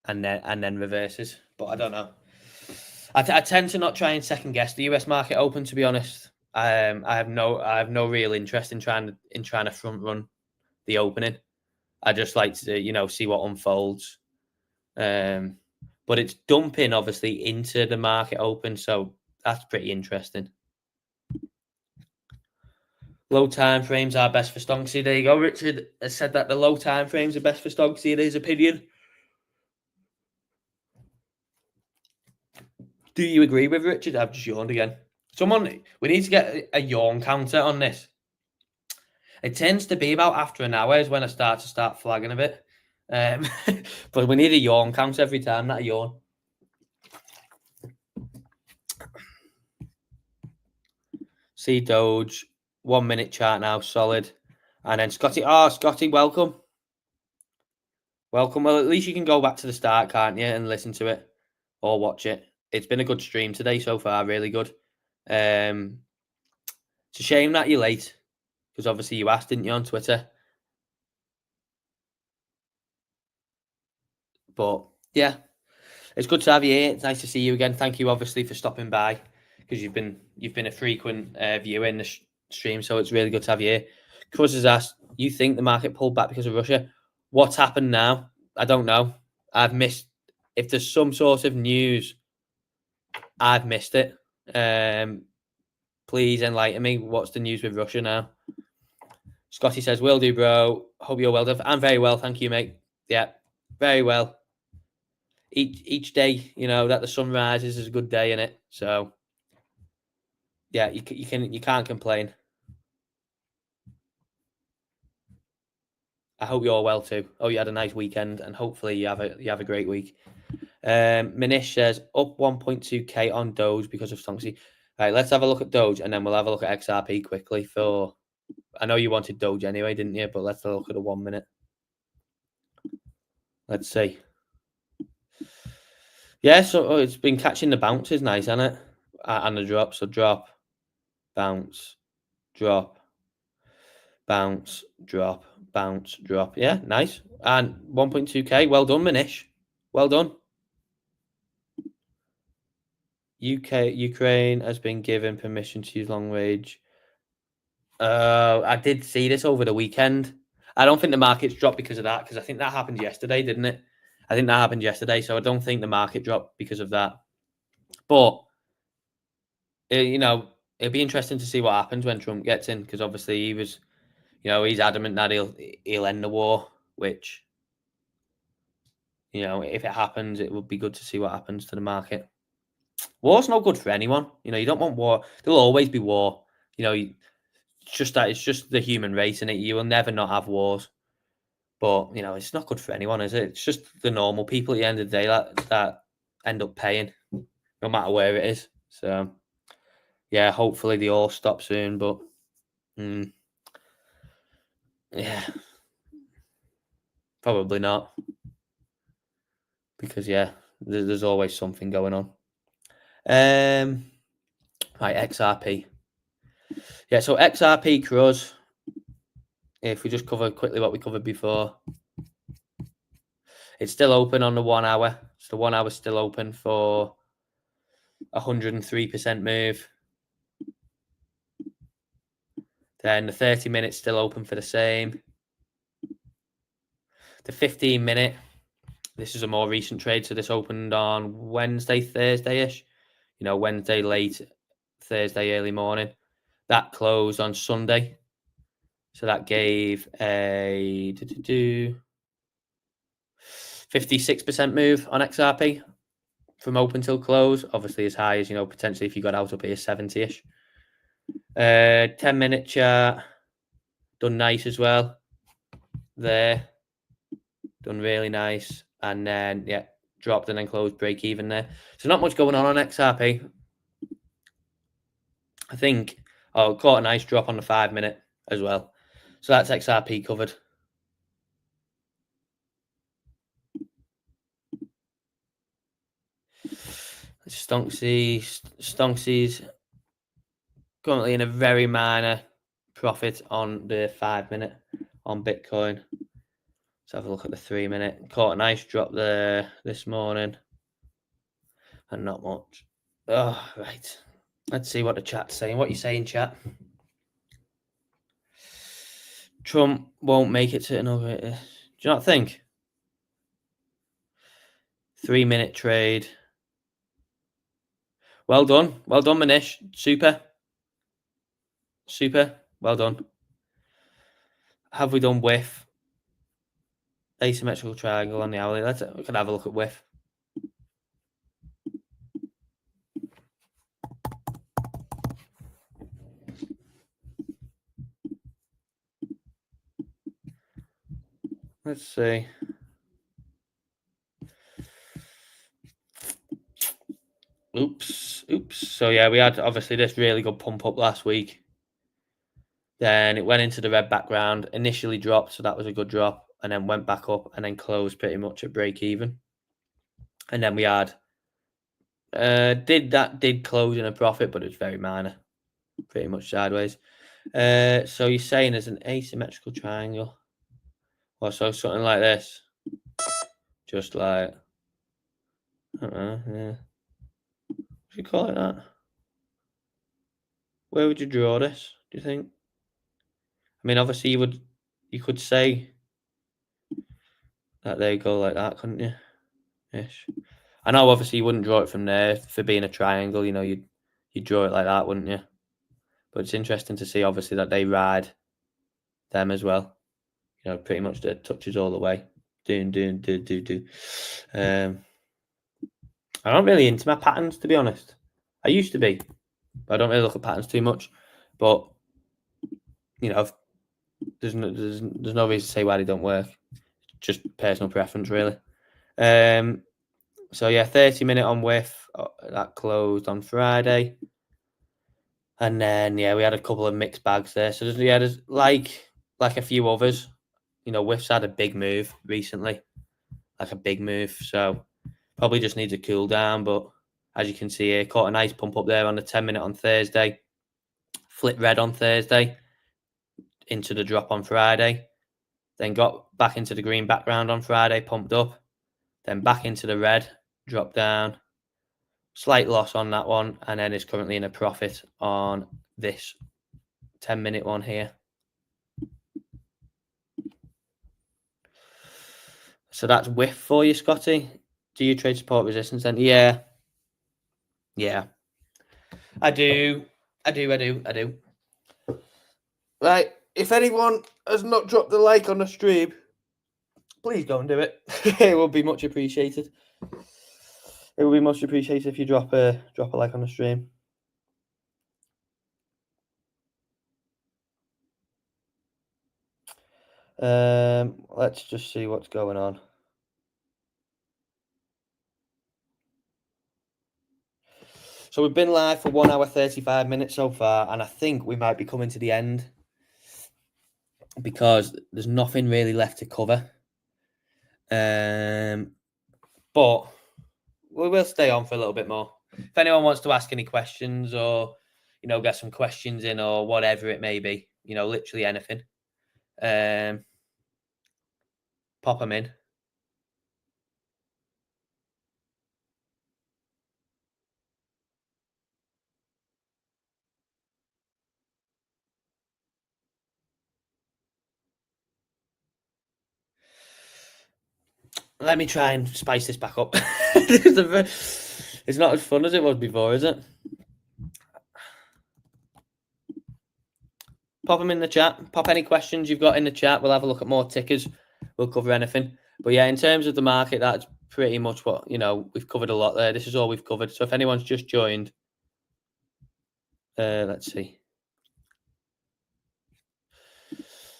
then reverses. But I don't know. I tend to not try and second guess the US market open, to be honest. I have no real interest in trying to front run the opening. I just like to see what unfolds. But it's dumping obviously into the market open, so that's pretty interesting. Low time frames are best for Stonksy. There you go. Richard has said that the low time frames are best for Stonksy in his opinion. Do you agree with Richard? I've just yawned again. We need to get a yawn counter on this. It tends to be about after an hour is when I start flagging a bit. But we need a yawn counter every time, not a yawn. See Doge, 1 minute chart now, solid. And then Scotty, welcome. Welcome. Well, at least you can go back to the start, can't you, and listen to it or watch it. It's been a good stream today so far, really good. It's a shame that you're late, because obviously you asked, didn't you, on Twitter? But yeah, it's good to have you here. It's nice to see you again. Thank you, obviously, for stopping by, because you've been a frequent viewer in the stream, so it's really good to have you here. Cruz has asked, you think the market pulled back because of Russia? What's happened now? I don't know. I've missed. If there's some sort of news, I've missed it. Please enlighten me. What's the news with Russia now? Scotty says, will do, bro. Hope you're well. I'm very well. Thank you, mate. Yeah, very well. Each day, that the sun rises is a good day, innit? So, yeah, you can't complain. I hope you're well too. Oh, you had a nice weekend, and hopefully you have a great week. Manish says up 1.2k on Doge because of Stonksy. All right, let's have a look at Doge, and then we'll have a look at XRP quickly. I know you wanted Doge anyway, didn't you? But let's have a look at the 1 minute. Let's see. Yeah, so it's been catching the bounces, nice, hasn't it? And the drop. So drop, bounce, drop, bounce, drop, bounce, drop. Yeah, nice. And 1.2k. Well done, Manish. Well done. Ukraine has been given permission to use long range. I did see this over the weekend. I don't think the market's dropped because of that, because I think that happened yesterday, didn't it? I think that happened yesterday, so I don't think the market dropped because of that. But it'll be interesting to see what happens when Trump gets in, because obviously he was, he's adamant that he'll end the war, which, if it happens, it would be good to see what happens to the market. War's no good for anyone. You don't want war. There'll always be war. It's just the human race, and you will never not have wars. But it's not good for anyone, is it? It's just the normal people at the end of the day that end up paying no matter where it is. So yeah, hopefully they all stop soon. But yeah, probably not, because yeah, there's always something going on. Right, XRP. Yeah, so XRP CRUS. If we just cover quickly what we covered before, it's still open on the 1 hour. So the 1 hour is still open for 103% move. Then the 30 minutes still open for the same. The 15-minute, this is a more recent trade, so this opened on Wednesday, Thursday-ish. Wednesday late, Thursday early morning. That closed on Sunday. So that gave a 56% move on XRP from open till close. Obviously as high as, potentially if you got out up here, 70-ish. 10-minute chart, done nice as well. There, done really nice. And then, yeah, dropped and then closed break even there. So not much going on XRP. I think, caught a nice drop on the 5-minute as well. So that's XRP covered. Stonksy's currently in a very minor profit on the 5-minute on Bitcoin. Let's have a look at the 3-minute. Caught a nice drop there this morning. And not much. Oh, right. Let's see what the chat's saying. What are you saying, chat? Trump won't make it to another. Do you not think? 3-minute trade. Well done. Well done, Manish. Super. Well done. Have we done whiff? Asymmetrical triangle on the hourly. We can have a look at whiff. Let's see. Oops. So yeah, we had obviously this really good pump up last week. Then it went into the red background, initially dropped, so that was a good drop, and then went back up and then closed pretty much at break even. And then we had did close in a profit, but it's very minor, pretty much sideways. So you're saying there's an asymmetrical triangle, or so something like this, just like I don't know, yeah. What do you call it that? Where would you draw this? Do you think? I mean, obviously you could say that they go like that, couldn't you? Ish. I know obviously you wouldn't draw it from there for being a triangle, you'd draw it like that, wouldn't you? But it's interesting to see obviously that they ride them as well. Pretty much the touches all the way. Do. I'm not really into my patterns, to be honest. I used to be, but I don't really look at patterns too much. But there's no reason to say why they don't work. Just personal preference, really. So yeah, 30-minute on whiff that closed on Friday, and then yeah, we had a couple of mixed bags there. So there's like a few others. Whiff's had a big move recently, like a big move. So probably just needs a cool down. But as you can see here, caught a nice pump up there on the 10-minute on Thursday. Flipped red on Thursday into the drop on Friday. Then got back into the green background on Friday, pumped up. Then back into the red, dropped down. Slight loss on that one, and then is currently in a profit on this 10-minute one here. So that's whiff for you, Scotty. Do you trade support resistance then? Yeah. I do. Right. If anyone has not dropped a like on the stream, please go and do it. It will be much appreciated. It will be much appreciated if you drop a like on the stream. Let's just see what's going on. So we've been live for 1 hour 35 minutes so far, and I think we might be coming to the end because there's nothing really left to cover. But we will stay on for a little bit more. If anyone wants to ask any questions or, get some questions in or whatever it may be, literally anything, pop them in. Let me try and spice this back up. It's not as fun as it was before, is it? Pop them in the chat. Pop any questions you've got in the chat. We'll have a look at more tickers. We'll cover anything. But yeah, in terms of the market, that's pretty much what, we've covered a lot there. This is all we've covered. So if anyone's just joined, let's see.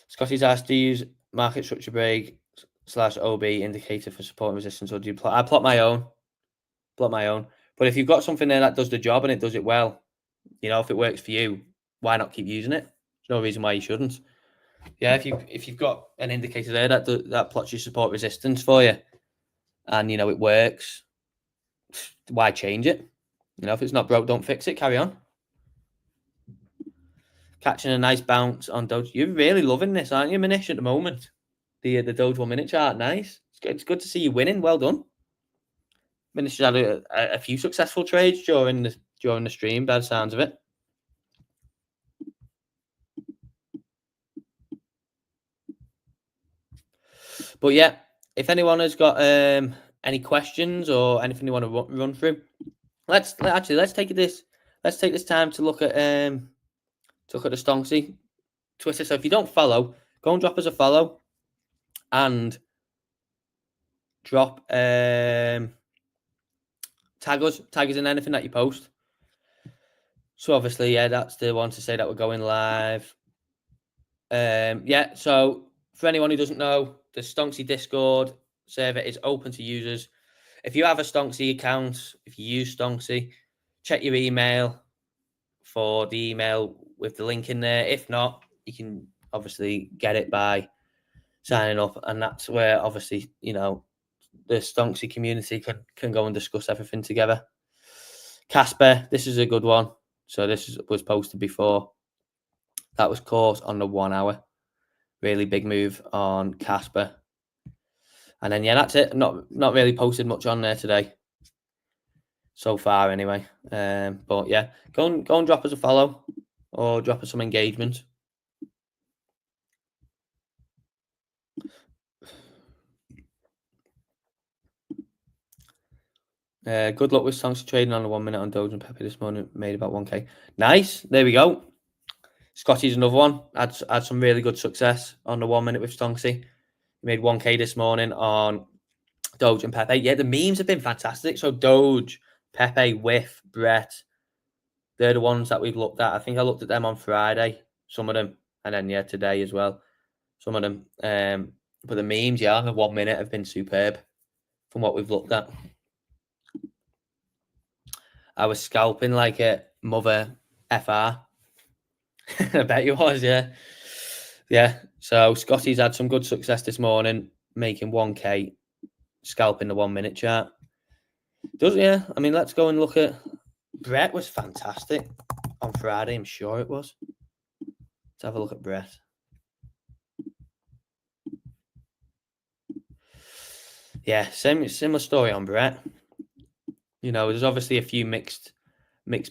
Scotty's asked, do you use market structure break / OB indicator for support and resistance, or do you plot? I plot my own. But if you've got something there that does the job and it does it well, if it works for you, why not keep using it? There's no reason why you shouldn't. Yeah, if you've got an indicator there that plots your support resistance for you, and it works, why change it? If it's not broke, don't fix it. Carry on. Catching a nice bounce on Doge. You're really loving this, aren't you, Manish, at the moment? The Doge 1 minute chart, nice. It's good to see you winning. Well done. Manish has had a few successful trades during the stream, by the sounds of it. But yeah, if anyone has got any questions or anything you want to run through, let's take this time to look at the Stonksy Twitter. So if you don't follow, go and drop us a follow and drop tag us in anything that you post. So obviously, yeah, that's the one to say that we're going live. Yeah, so for anyone who doesn't know, the Stonksy Discord server is open to users. If you have a Stonksy account, if you use Stonksy, check your email for the email with the link in there. If not, you can obviously get it by signing up, and that's where obviously the Stonksy community can go and discuss everything together. Casper, this is a good one. So this was posted before. That was caught on the 1 hour. Really big move on Casper. And then, yeah, that's it. Not really posted much on there today. So far, anyway. But, yeah, go and drop us a follow or drop us some engagement. Good luck with Stonksy trading on the 1 minute on Doge and Pepe this morning. Made about 1K. Nice. There we go. Scotty's another one. Had some really good success on the 1 minute with Stonksy. He made 1K this morning on Doge and Pepe. Yeah, the memes have been fantastic. So Doge, Pepe, Whiff, Brett, they're the ones that we've looked at. I think I looked at them on Friday, some of them, and then yeah, today as well, some of them. But the memes, yeah, on the 1 minute have been superb from what we've looked at. I was scalping like a mother FR. I bet you was, yeah. Yeah. So Scotty's had some good success this morning, making 1K, scalping the 1 minute chart. Yeah. I mean, let's go and look at Brett. Was fantastic on Friday, I'm sure it was. Let's have a look at Brett. Yeah, similar story on Brett. There's obviously a few mixed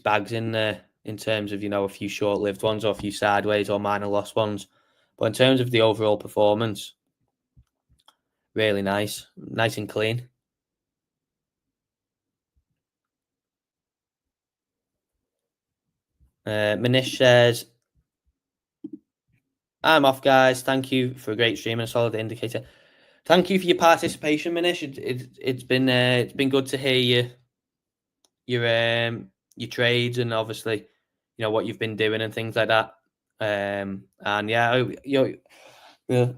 bags in there in terms of, a few short-lived ones or a few sideways or minor loss ones. But in terms of the overall performance, really nice and clean. Manish says, I'm off, guys. Thank you for a great stream and a solid indicator. Thank you for your participation, Manish. It's been good to hear your trades and obviously, what you've been doing and things like that. And yeah,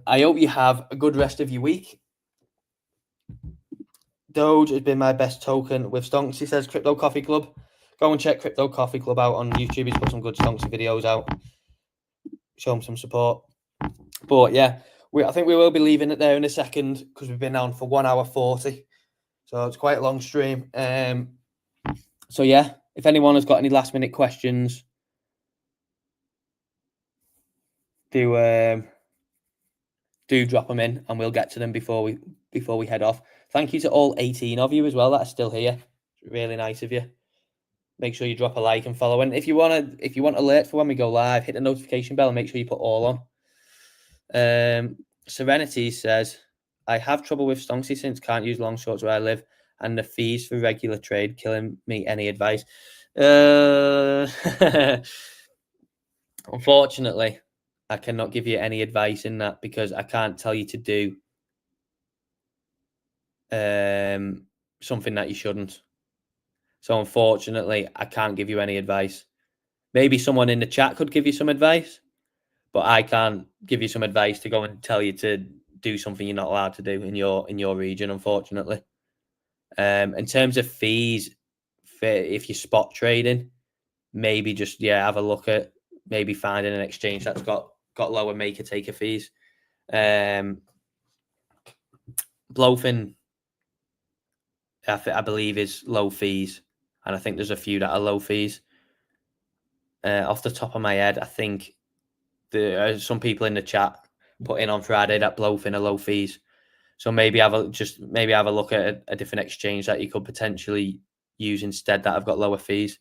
I hope you have a good rest of your week. Doge has been my best token with Stonksy, says Crypto Coffee Club. Go and check Crypto Coffee Club out on YouTube. He's put some good Stonksy videos out. Show him some support. But yeah, I think we will be leaving it there in a second because we've been on for 1 hour 40. So it's quite a long stream. So yeah, if anyone has got any last minute questions, do drop them in and we'll get to them before we head off. Thank you to all 18 of you as well that are still here. It's really nice of you. Make sure you drop a like and follow. And if you want alerts for when we go live, hit the notification bell and make sure you put all on. Serenity says, I have trouble with Stonksy since can't use long shorts where I live and the fees for regular trade killing me. Any advice? Unfortunately, I cannot give you any advice in that because I can't tell you to do something that you shouldn't. So unfortunately, I can't give you any advice. Maybe someone in the chat could give you some advice, but I can't give you some advice to go and tell you to do something you're not allowed to do in your region, unfortunately. In terms of fees, if you're spot trading, maybe just have a look at maybe finding an exchange that's got lower maker taker fees. Blowfin, I believe, is low fees, and I think there's a few that are low fees. Off the top of my head, I think there are some people in the chat put in on Friday that Blowfin are low fees. So maybe have a look at a different exchange that you could potentially use instead that have got lower fees.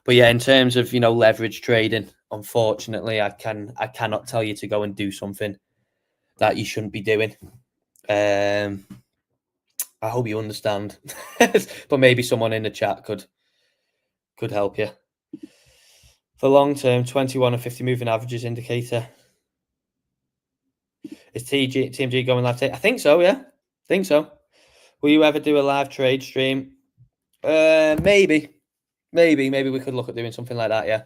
But yeah, in terms of leverage trading, unfortunately, I cannot tell you to go and do something that you shouldn't be doing. I hope you understand, but maybe someone in the chat could help you. For long term, 21 and 50 moving averages indicator. Is TMG going live today? I think so. Yeah, I think so. Will you ever do a live trade stream? Maybe we could look at doing something like that. Yeah,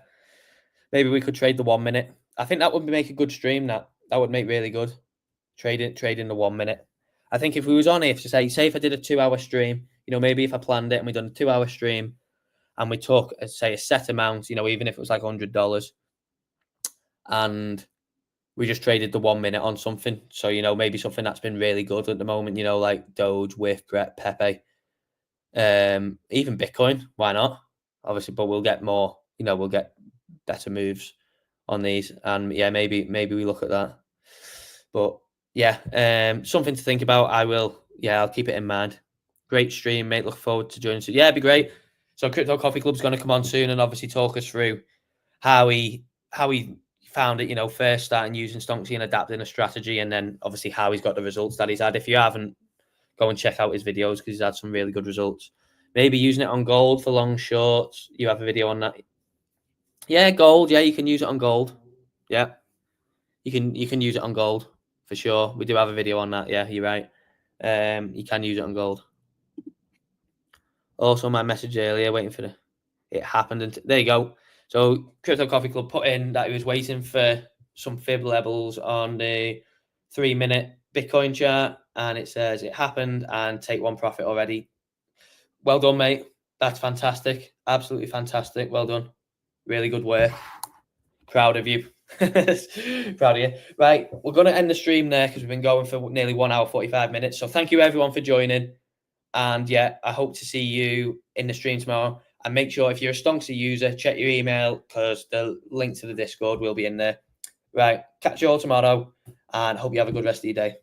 maybe we could trade the 1 minute. I think that would make a good stream. That would make really good trading the 1 minute. I think if we was on here to say if I did a 2 hour stream, maybe if I planned it and we done a 2 hour stream and we took say a set amount, even if it was like $100, and we just traded the 1 minute on something. So maybe something that's been really good at the moment, like Doge, WIF, Pepe. Even Bitcoin, why not? Obviously, but we'll get more, we'll get better moves on these. And yeah, maybe we look at that. But yeah, something to think about. I'll keep it in mind. Great stream, mate. Look forward to joining. So yeah, it'd be great. So Crypto Coffee Club's going to come on soon and obviously talk us through how he found it, first starting using Stonksy and adapting a strategy, and then obviously how he's got the results that he's had. If you haven't, go and check out his videos because he's had some really good results. Maybe using it on gold for long shorts. You have a video on that. Yeah, gold. Yeah, you can use it on gold. Yeah, you can use it on gold for sure. We do have a video on that. Yeah, you're right. You can use it on gold. Also, my message earlier, waiting for it happened, and there you go. So Crypto Coffee Club put in that he was waiting for some fib levels on the 3 minute Bitcoin chart, and it says it happened and take one profit already. Well done, mate. That's fantastic. Absolutely fantastic. Well done. Really good work. Proud of you. Proud of you. Right, we're going to end the stream there because we've been going for nearly 1 hour 45 minutes. So thank you everyone for joining. And yeah, I hope to see you in the stream tomorrow. And make sure if you're a Stonksy user, check your email because the link to the Discord will be in there. Right, catch you all tomorrow and hope you have a good rest of your day.